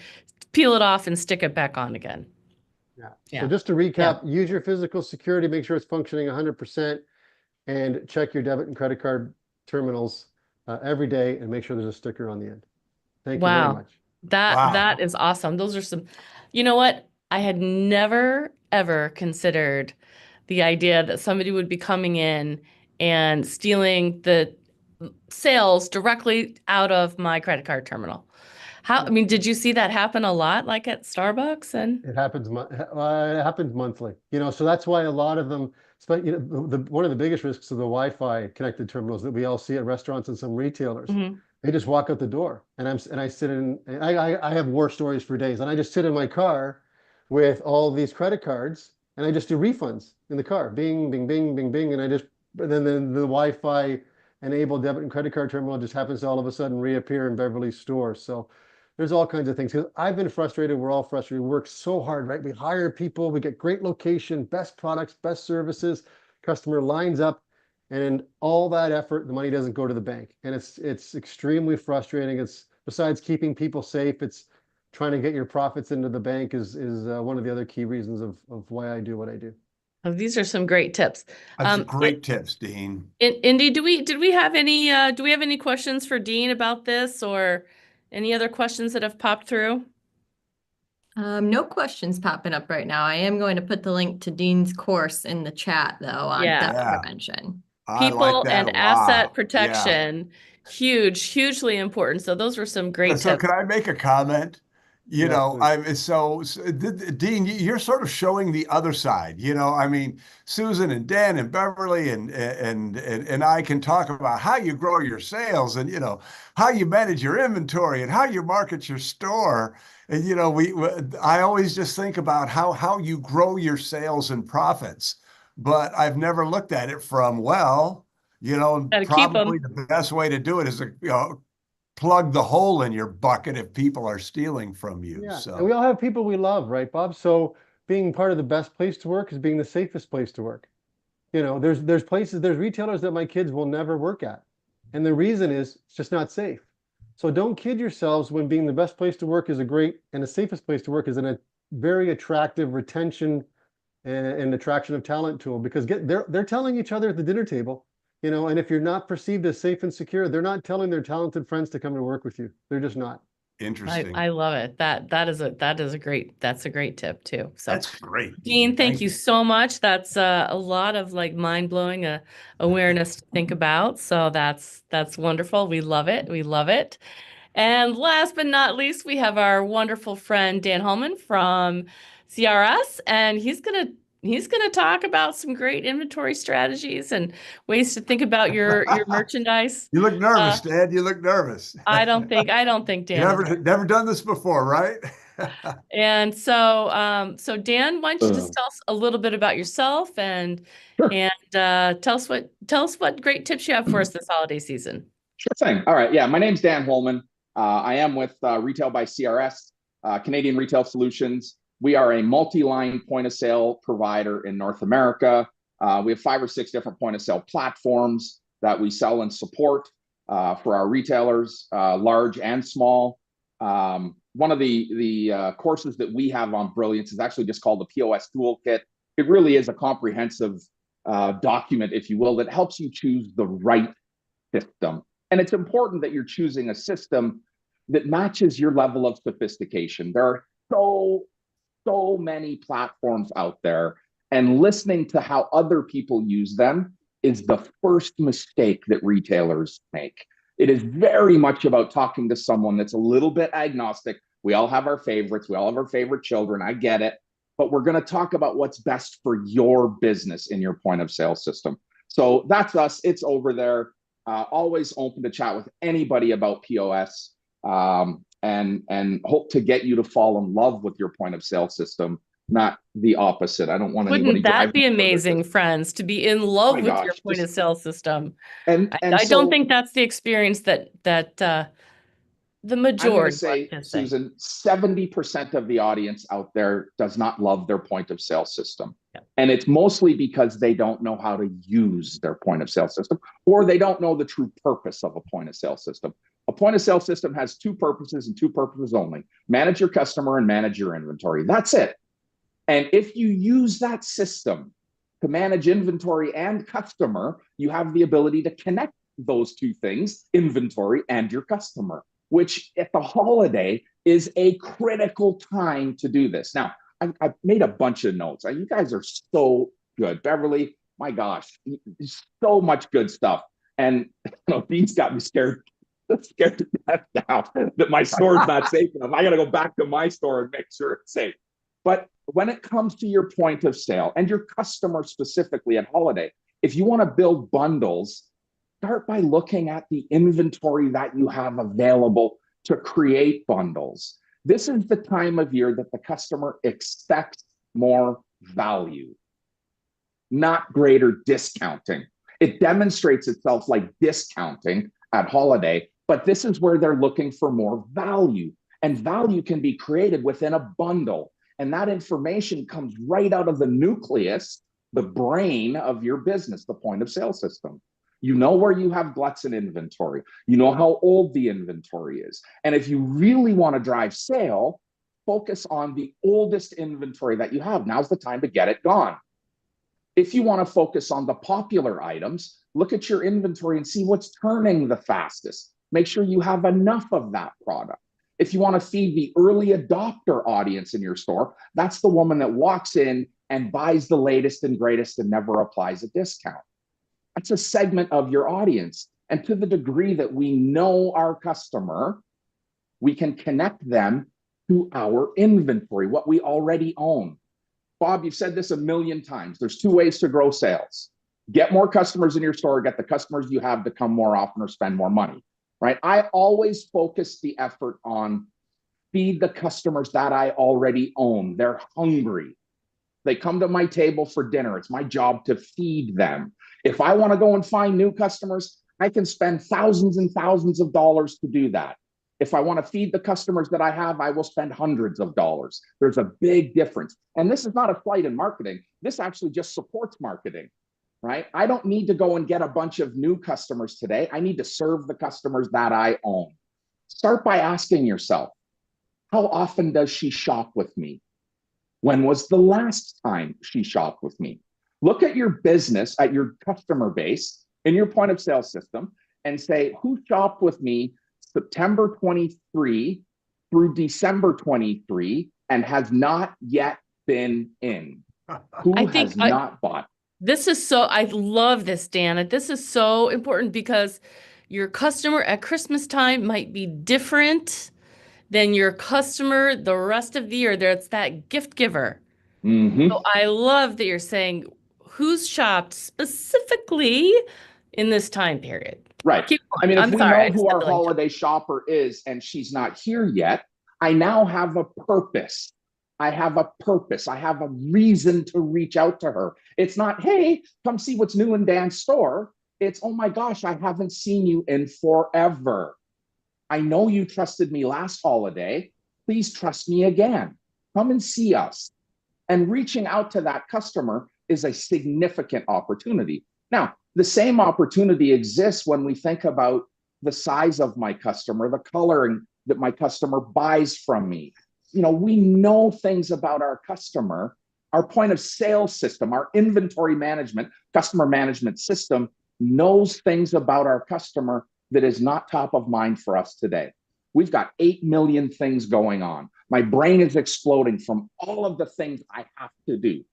peel it off and stick it back on again. Yeah. So just to recap, use your physical security, make sure it's functioning 100%, and check your debit and credit card terminals every day and make sure there's a sticker on the end. Thank you very much. That is awesome. Those are some, you know what? I had never, ever considered the idea that somebody would be coming in and stealing the sales directly out of my credit card terminal. Did you see that happen a lot, like at Starbucks? And it happens monthly, so that's why a lot of them, But one of the biggest risks of the Wi-Fi connected terminals that we all see at restaurants and some retailers. They just walk out the door, and I sit in. And I have war stories for days, and I just sit in my car with all these credit cards, and I just do refunds in the car, bing, bing, bing, bing, bing, and then the Wi-Fi enabled debit and credit card terminal just happens to all of a sudden reappear in Beverly stores. So there's all kinds of things. Because I've been frustrated. We're all frustrated. We work so hard, right? We hire people. We get great location, best products, best services. Customer lines up, and all that effort, the money doesn't go to the bank, and it's extremely frustrating. It's besides keeping people safe, it's trying to get your profits into the bank is one of the other key reasons of why I do what I do. Oh, these are some great tips. That's great tips, Dean. Indy, do we have any questions for Dean about this, or any other questions that have popped through? No questions popping up right now. I am going to put the link to Dean's course in the chat though on theft prevention. People and asset protection, hugely important. So those were some great tips. So can I make a comment? You know, Dean, you're sort of showing the other side. You know, I mean, Susan and Dan and Beverly and I can talk about how you grow your sales and, you know, how you manage your inventory and how you market your store. And, you know, I always just think about how you grow your sales and profits, but I've never looked at it from, well, you know, probably the best way to do it is to, plug the hole in your bucket if people are stealing from you. Yeah. So and we all have people we love, right, Bob? So being part of the best place to work is being the safest place to work. You know, there's retailers that my kids will never work at. And the reason is it's just not safe. So don't kid yourselves when being the best place to work is a great and the safest place to work is a very attractive retention and attraction of talent tool, because they're telling each other at the dinner table, you know, and if you're not perceived as safe and secure, they're not telling their talented friends to come to work with you. They're just not. Interesting. I love it. That's a great tip too. So that's great. Dean, thank you so much. That's a lot of like mind-blowing awareness to think about. So that's wonderful. We love it. We love it. And last but not least, we have our wonderful friend Dan Holman from CRS, and he's gonna talk about some great inventory strategies and ways to think about your merchandise. You look nervous, Dad. You look nervous. I don't think Dan. Never done this before, right? And so Dan, why don't you just tell us a little bit about yourself and tell us what great tips you have for us this holiday season. Sure thing. All right. Yeah, my name's Dan Holman. I am with Retail by CRS, Canadian Retail Solutions. We are a multi-line point of sale provider in North America. We have 5 or 6 different point of sale platforms that we sell and support for our retailers, large and small. One of the courses that we have on Brilliance is actually just called the POS Toolkit. It really is a comprehensive document, if you will, that helps you choose the right system. And it's important that you're choosing a system that matches your level of sophistication. There are so many platforms out there, and listening to how other people use them is the first mistake that retailers make. It is very much about talking to someone that's a little bit agnostic. We all have our favorites. We all have our favorite children. I get it. But we're going to talk about what's best for your business in your point of sale system. So that's us. It's over there. Always open to chat with anybody about POS. And hope to get you to fall in love with your point of sale system, not the opposite. I don't want anybody. Wouldn't that be amazing, friends, to be in love with your point of sale system? And I don't think that's the experience that the majority. I'm going to say, Susan, 70% of the audience out there does not love their point of sale system. Yeah. And it's mostly because they don't know how to use their point of sale system, or they don't know the true purpose of a point of sale system. A point of sale system has 2 purposes and 2 purposes only: manage your customer and manage your inventory. That's it. And if you use that system to manage inventory and customer, you have the ability to connect those 2 things, inventory and your customer, which at the holiday is a critical time to do this. Now, I've made a bunch of notes. You guys are so good. Beverly, my gosh, so much good stuff. And Dean's got me scared to death now that my store's not safe enough. I got to go back to my store and make sure it's safe. But when it comes to your point of sale and your customer specifically at holiday, if you want to build bundles, start by looking at the inventory that you have available to create bundles. This is the time of year that the customer expects more value, not greater discounting. It demonstrates itself like discounting at holiday, but this is where they're looking for more value. And value can be created within a bundle. And that information comes right out of the nucleus, the brain of your business, the point of sale system. You know where you have gluts in inventory. You know how old the inventory is. And if you really want to drive sale, focus on the oldest inventory that you have. Now's the time to get it gone. If you want to focus on the popular items, look at your inventory and see what's turning the fastest. Make sure you have enough of that product. If you want to feed the early adopter audience in your store, that's the woman that walks in and buys the latest and greatest and never applies a discount. That's a segment of your audience. And to the degree that we know our customer, we can connect them to our inventory, what we already own. Bob, you've said this a million times. There's two ways to grow sales. Get more customers in your store, get the customers you have to come more often or spend more money, right? I always focus the effort on feed the customers that I already own. They're hungry. They come to my table for dinner. It's my job to feed them. If I want to go and find new customers, I can spend thousands and thousands of dollars to do that. If I want to feed the customers that I have, I will spend hundreds of dollars. There's a big difference. And this is not a flight in marketing. This actually just supports marketing, right? I don't need to go and get a bunch of new customers today. I need to serve the customers that I own. Start by asking yourself, how often does she shop with me? When was the last time she shopped with me? Look at your business, at your customer base in your point of sale system and say, who shopped with me September 23 through December 23 and has not yet been in? Who has not bought? This is so, I love this, Dan. This is so important because your customer at Christmas time might be different than your customer the rest of the year. That's that gift giver. So I love that you're saying who's shopped specifically in this time period. Right. I mean, if we know who our holiday shopper is and she's not here yet, I now have a purpose. I have a purpose. I have a reason to reach out to her. It's not, hey, come see what's new in Dan's store. It's, oh my gosh, I haven't seen you in forever. I know you trusted me last holiday. Please trust me again. Come and see us. And reaching out to that customer is a significant opportunity. Now, the same opportunity exists when we think about the size of my customer, the coloring that my customer buys from me. You know, we know things about our customer. Our point of sale system, our inventory management, customer management system knows things about our customer that is not top of mind for us today. We've got 8 million things going on. My brain is exploding from all of the things I have to do.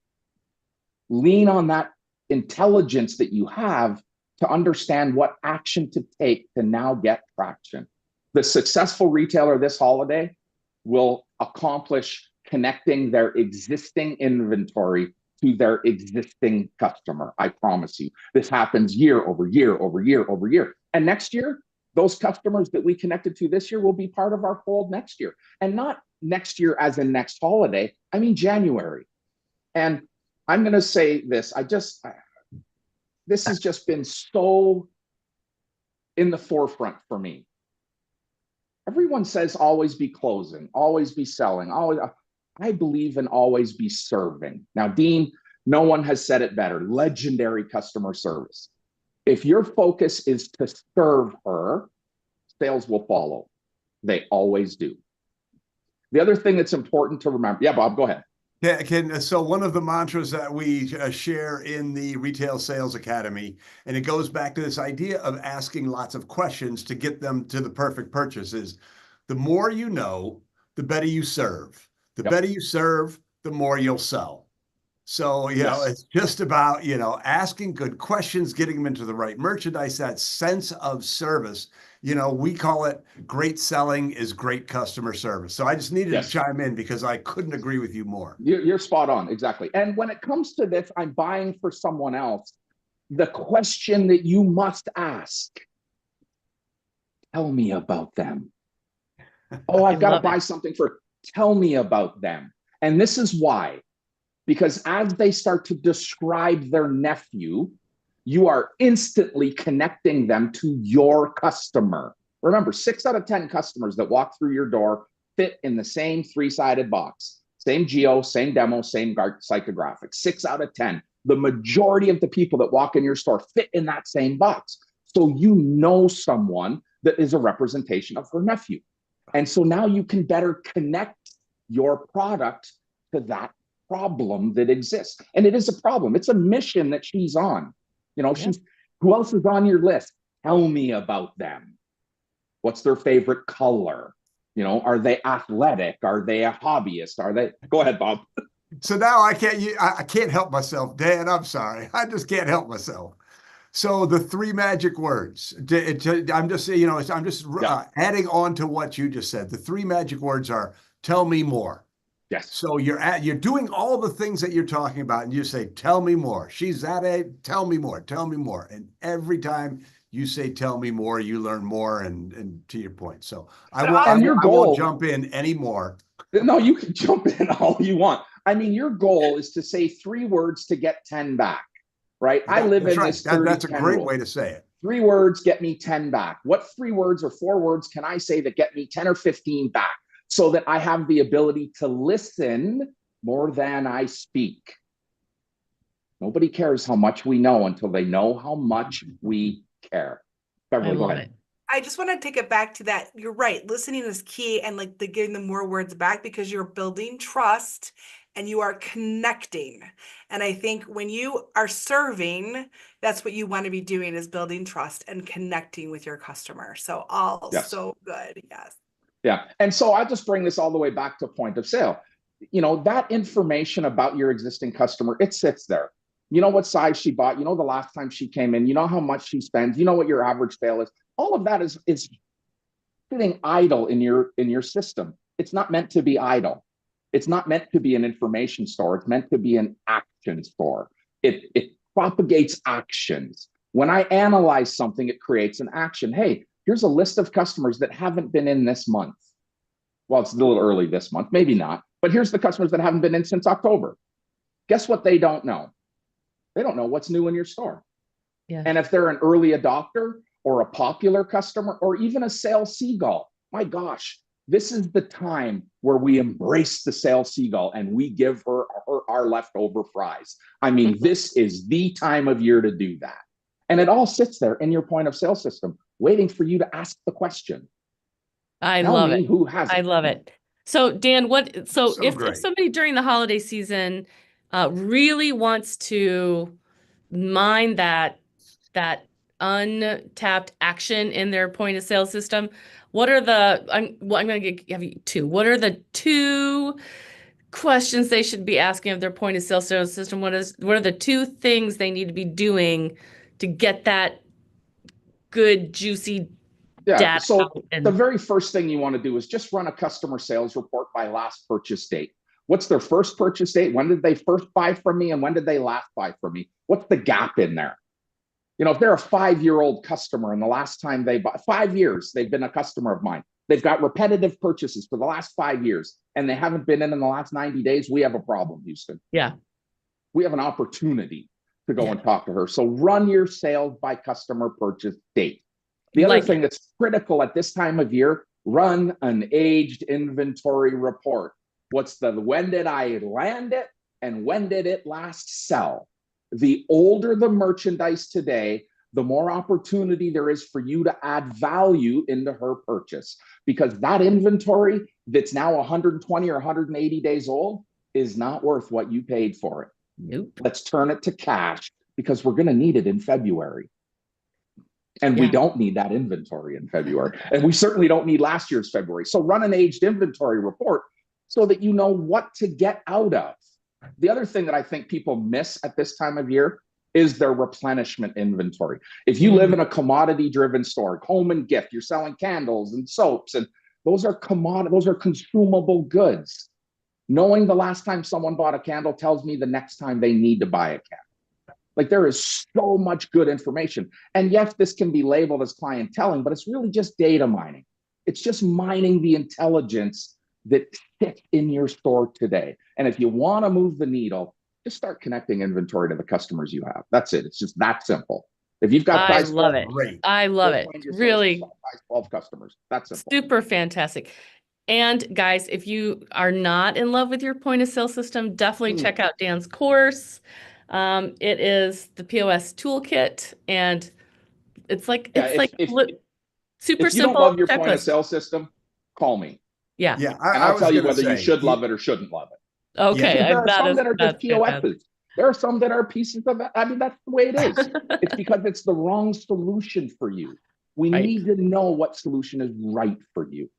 Lean on that intelligence that you have to understand what action to take to now get traction. The successful retailer this holiday will accomplish connecting their existing inventory to their existing customer. I promise you, this happens year over year over year over year. And next year, those customers that we connected to this year will be part of our fold next year. And not next year as in next holiday, I mean January. And I'm going to say this, this has just been so in the forefront for me. Everyone says always be closing, always be selling, always. I believe in always be serving. Now, Dean, no one has said it better. Legendary customer service. If your focus is to serve her, sales will follow. They always do. The other thing that's important to remember. Yeah, Bob, go ahead. So one of the mantras that we share in the Retail Sales Academy, and it goes back to this idea of asking lots of questions to get them to the perfect purchase, is the more you know, the better you serve. The better you serve, the more you'll sell. So, it's just about, asking good questions, getting them into the right merchandise, that sense of service. We call it great selling is great customer service. So I just needed to chime in because I couldn't agree with you more. You're spot on. Exactly. And when it comes to this, I'm buying for someone else. The question that you must ask, tell me about them. Oh, I've got to buy something tell me about them. And this is why. Because as they start to describe their nephew, you are instantly connecting them to your customer. Remember, 6 out of 10 customers that walk through your door fit in the same 3-sided box. Same geo, same demo, same psychographic. 6 out of 10. The majority of the people that walk in your store fit in that same box. So you know someone that is a representation of her nephew. And so now you can better connect your product to that problem that exists. And it is a problem. It's a mission that she's on. Who else is on your list? Tell me about them. What's their favorite color? Are they athletic? Are they a hobbyist? Go aheid, Bob. So now I can't help myself, Dan. I'm sorry. I just can't help myself. So the 3 magic words, I'm just saying, I'm just adding on to what you just said. The 3 magic words are tell me more. Yes. So you're doing all the things that you're talking about, and you say, tell me more. She's that age, tell me more, tell me more. And every time you say, tell me more, you learn more, and to your point. So I won't jump in anymore. No, you can jump in all you want. I mean, your goal is to say 3 words to get 10 back, right? I live in this 30-10 That's a great rule. way to say it. 3 words get me 10 back. What 3 words or 4 words can I say that get me 10 or 15 back? So that I have the ability to listen more than I speak. Nobody cares how much we know until they know how much we care. Beverly, go ahead. I just want to take it back to that. You're right. Listening is key, and giving them more words back, because you're building trust and you are connecting. And I think when you are serving, that's what you want to be doing, is building trust and connecting with your customer. So so good. Yes. Yeah. And so I just bring this all the way back to point of sale. That information about your existing customer, it sits there. You know what size she bought, the last time she came in, how much she spends, what your average sale is. All of that is sitting idle in your system. It's not meant to be idle. It's not meant to be an information store. It's meant to be an action store. It propagates actions. When I analyze something, it creates an action. Hey, here's a list of customers that haven't been in this month. Well, it's a little early this month, maybe not, but here's the customers that haven't been in since October. Guess what they don't know? They don't know what's new in your store. Yeah. And if they're an early adopter or a popular customer or even a sales seagull, my gosh, this is the time where we embrace the sales seagull and we give her our leftover fries. I mean, this is the time of year to do that. And it all sits there in your point of sale system, waiting for you to ask the question. I love it. Who has it? I love it. So Dan, if great. somebody during the holiday season really wants to mine that untapped action in their point of sale system, what are I'm going to give you 2. What are the 2 questions they should be asking of their point of sale system? What are the 2 things they need to be doing to get that good, juicy data? So the very first thing you want to do is just run a customer sales report by last purchase date. What's their first purchase date? When did they first buy from me? And when did they last buy from me? What's the gap in there? If they're a 5-year-old customer and the last time they bought, 5 years, they've been a customer of mine. They've got repetitive purchases for the last 5 years, and they haven't been in the last 90 days. We have a problem, Houston. Yeah. We have an opportunity to go and talk to her. So run your sales by customer purchase date. The other thing that's critical at this time of year, run an aged inventory report. When did I land it and when did it last sell? The older the merchandise today, the more opportunity there is for you to add value into her purchase, because that inventory that's now 120 or 180 days old is not worth what you paid for it. Nope. Let's turn it to cash, because we're going to need it in February. And we don't need that inventory in February. And we certainly don't need last year's February. So run an aged inventory report so that you know what to get out of. The other thing that I think people miss at this time of year is their replenishment inventory. If you live in a commodity driven store, home and gift, you're selling candles and soaps, and those are consumable goods. Knowing the last time someone bought a candle tells me the next time they need to buy a candle. Like, there is so much good information. And yes, this can be labeled as clienteling, but it's really just data mining. It's just mining the intelligence that sits in your store today. And if you want to move the needle, just start connecting inventory to the customers you have. That's it. It's just that simple. If you've got I love it. great. I love it. Really size 12 customers. That's simple. Super fantastic. And guys, if you are not in love with your point of sale system, definitely check out Dan's course. It is the POS toolkit, and it's like super if you simple. Don't love your checklist. Point of sale system, call me. Yeah. Yeah. And I'll tell you whether you should love it or shouldn't love it. Okay. There are some that are just POSs. Fantastic. There are some that are pieces of it. I mean, that's the way it is. It's because it's the wrong solution for you. We need to know what solution is right for you.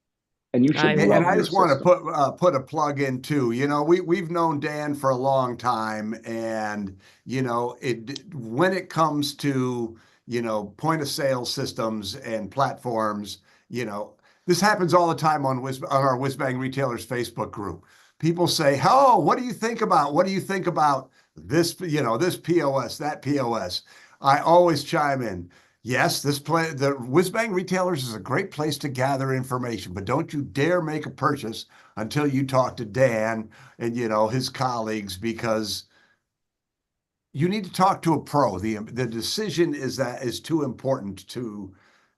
And you should. And I just want to put a plug in too. You know, we've known Dan for a long time, and you know, when it comes to, you know, point of sale systems and platforms, you know, this happens all the time on our Whiz-Bang Retailers Facebook group. People say, "Oh, what do you think about? What do you think about this? You know, this POS, that POS." I always chime in. Yes, the Whiz-Bang Retailers is a great place to gather information, but don't you dare make a purchase until you talk to Dan and, you know, his colleagues, because you need to talk to a pro. The decision is too important to,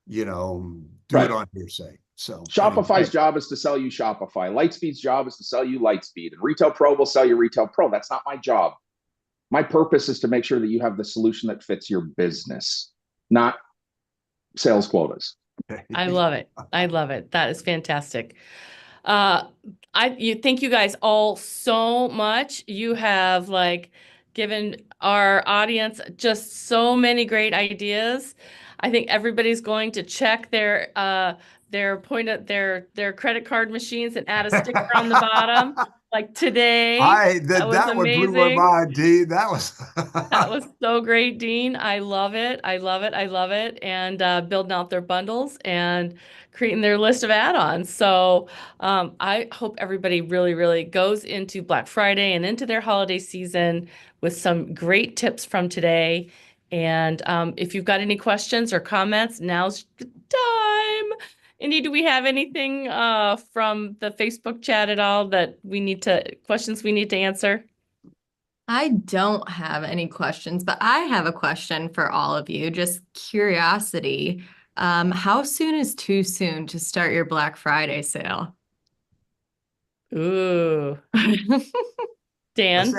you know, do it on hearsay. So Shopify's job is to sell you Shopify. Lightspeed's job is to sell you Lightspeed. And Retail Pro will sell you Retail Pro. That's not my job. My purpose is to make sure that you have the solution that fits your business, not sales quotas. I love it. I love it. That is fantastic. Thank you guys all so much. You have given our audience just so many great ideas. I think everybody's going to check their credit card machines and add a sticker on the bottom. Like today, that one blew my mind, Dean. That was so great, Dean. I love it. I love it. I love it. And building out their bundles and creating their list of add-ons. So I hope everybody really, really goes into Black Friday and into their holiday season with some great tips from today. And if you've got any questions or comments, now's the time. Indy, do we have anything from the Facebook chat at all that questions we need to answer? I don't have any questions, but I have a question for all of you. Just curiosity. How soon is too soon to start your Black Friday sale? Ooh. Dan?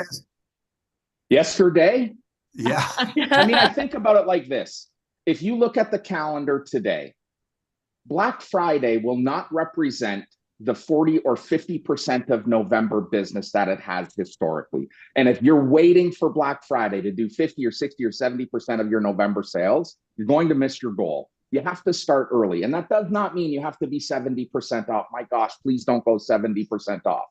Yesterday? Yeah. I mean, I think about it like this. If you look at the calendar today, Black Friday will not represent the 40 or 50% of November business that it has historically. And if you're waiting for Black Friday to do 50 or 60 or 70% of your November sales, you're going to miss your goal. You have to start early. And that does not mean you have to be 70% off. My gosh, please don't go 70% off,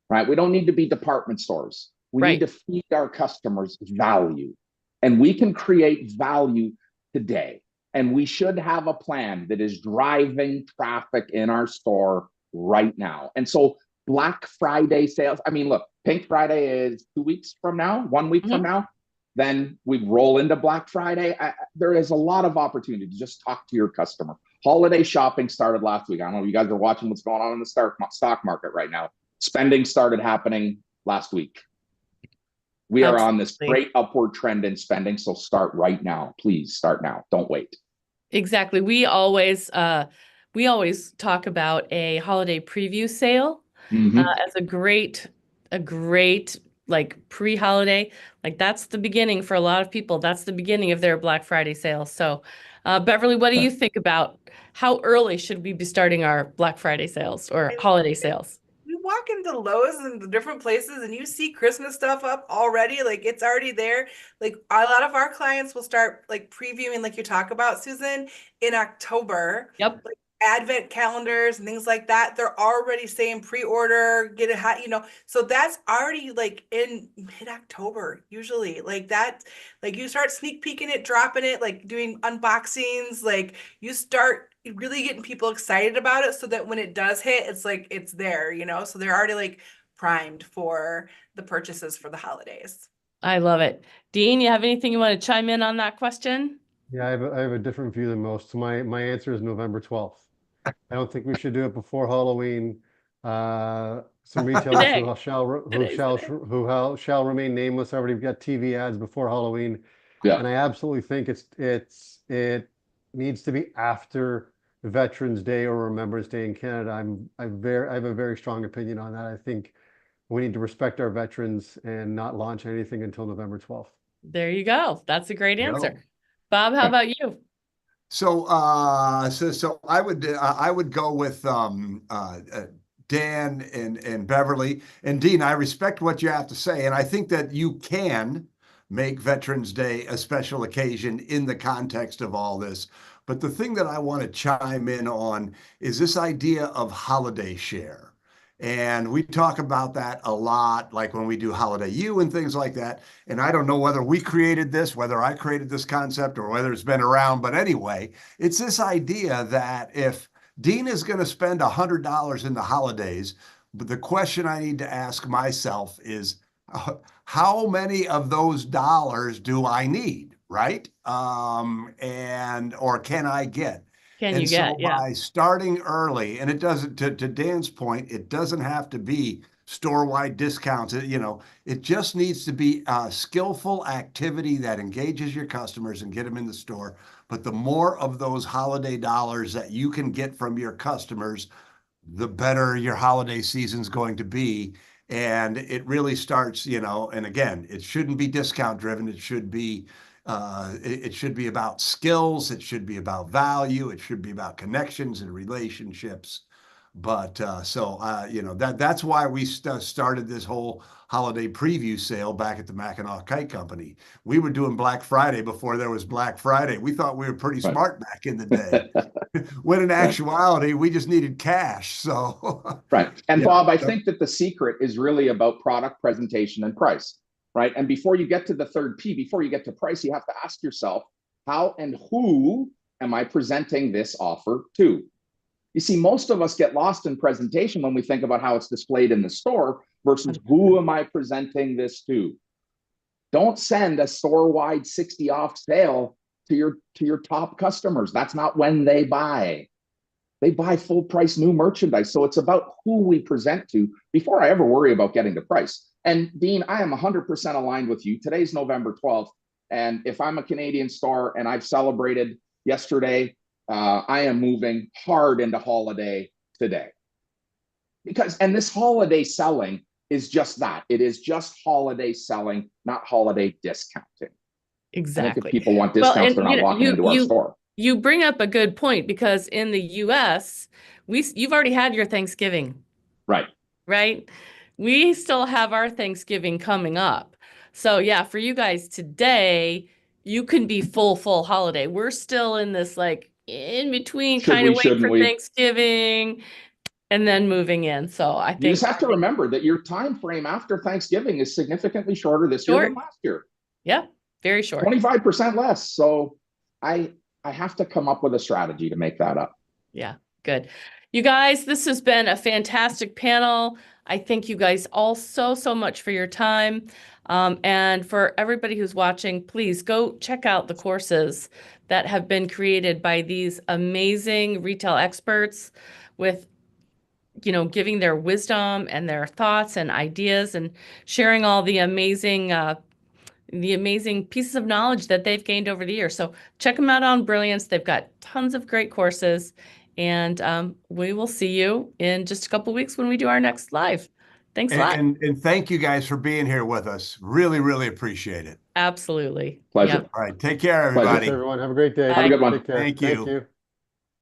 right? We don't need to be department stores. We need to feed our customers value. And we can create value today. And we should have a plan that is driving traffic in our store right now. And so Black Friday sales, I mean, look, Pink Friday is 2 weeks from now, 1 week from now. Then we roll into Black Friday. There is a lot of opportunity to just talk to your customer. Holiday shopping started last week. I don't know if you guys are watching what's going on in the stock market right now. Spending started happening last week. We are on this great upward trend in spending. So start right now. Please start now. Don't wait. Exactly. We always talk about a holiday preview sale as a great like pre-holiday. Like that's the beginning for a lot of people. That's the beginning of their Black Friday sale. So Beverly, what do you think about how early should we be starting our Black Friday sales or holiday sales? You walk into Lowe's and the different places and you see Christmas stuff up already, like it's already there. Like a lot of our clients will start like previewing, like you talk about, Susan, in October. Yep. Like advent calendars and things like that, they're already saying pre-order, get it hot, so that's already like in mid-October usually. Like that, like you start sneak peeking it, dropping it, like doing unboxings, like you start really getting people excited about it so that when it does hit, it's like it's there, so they're already like primed for the purchases for the holidays. I love it. Dean, you have anything you want to chime in on that question? Yeah, I have a different view than most. So my answer is November 12th. I don't think we should do it before Halloween. Some retailers Today. who shall remain nameless already got TV ads before Halloween, Yeah. and I absolutely think it needs to be after Veterans Day or Remembrance Day in Canada. I have a very strong opinion on that. I think we need to respect our veterans and not launch anything until November 12th. There you go. That's a great Yep. answer. Bob, how about you? So, so I would go with Dan and Beverly and Dean. I respect what you have to say, and I think that you can make Veterans Day a special occasion in the context of all this. But the thing that I want to chime in on is this idea of holiday share. And we talk about that a lot, like when we do Holiday U and things like that. And I don't know whether we created this, whether I created this concept, or whether it's been around. But anyway, it's this idea that if Dean is going to spend $100 in the holidays, but the question I need to ask myself is, how many of those dollars do I need, right? Or can I get? Can you get? Yeah. By starting early, and it doesn't, to Dan's point, it doesn't have to be store-wide discounts. It just needs to be a skillful activity that engages your customers and get them in the store. But the more of those holiday dollars that you can get from your customers, the better your holiday season's going to be. And it really starts, and again, it shouldn't be discount driven. It should be about skills. It should be about value. It should be about connections and relationships. But that's why we started this whole holiday preview sale back at the Mackinac Kite Company. We were doing Black Friday before there was Black Friday. We thought we were pretty smart back in the day. When in actuality, we just needed cash. So right. And Bob, I think that the secret is really about product presentation and price. Right. And before you get to the third P, before you get to price, you have to ask yourself, how and who am I presenting this offer to? You see, most of us get lost in presentation when we think about how it's displayed in the store versus who am I presenting this to? Don't send a store-wide 60 off sale to your top customers. That's not when they buy. They buy full price new merchandise. So it's about who we present to before I ever worry about getting the price. And Dean, I am 100% aligned with you. Today's November 12th. And if I'm a Canadian store and I've celebrated yesterday, I am moving hard into holiday today. And this holiday selling is just that. It is just holiday selling, not holiday discounting. Exactly. If people want discounts, they're not walking into our store. You bring up a good point, because in the US, you've already had your Thanksgiving. Right. Right? We still have our Thanksgiving coming up. So yeah, for you guys today, you can be full holiday. We're still in this like in between kind of wait for Thanksgiving and then moving in. So I think you just have to remember that your time frame after Thanksgiving is significantly shorter this year than last year. Yeah, very short. 25% less. So I have to come up with a strategy to make that up. Yeah, good. You guys, this has been a fantastic panel. I thank you guys all so much for your time. And for everybody who's watching, please go check out the courses that have been created by these amazing retail experts with, giving their wisdom and their thoughts and ideas and sharing all the amazing pieces of knowledge that they've gained over the years. So check them out on Brilliance. They've got tons of great courses. And we will see you in just a couple of weeks when we do our next live. Thanks a lot. And thank you guys for being here with us. Really, really appreciate it. Absolutely. Pleasure. Yep. All right. Take care, everybody. Thanks, everyone. Have a great day. Have a good one. Take care. Thank you. Thank you.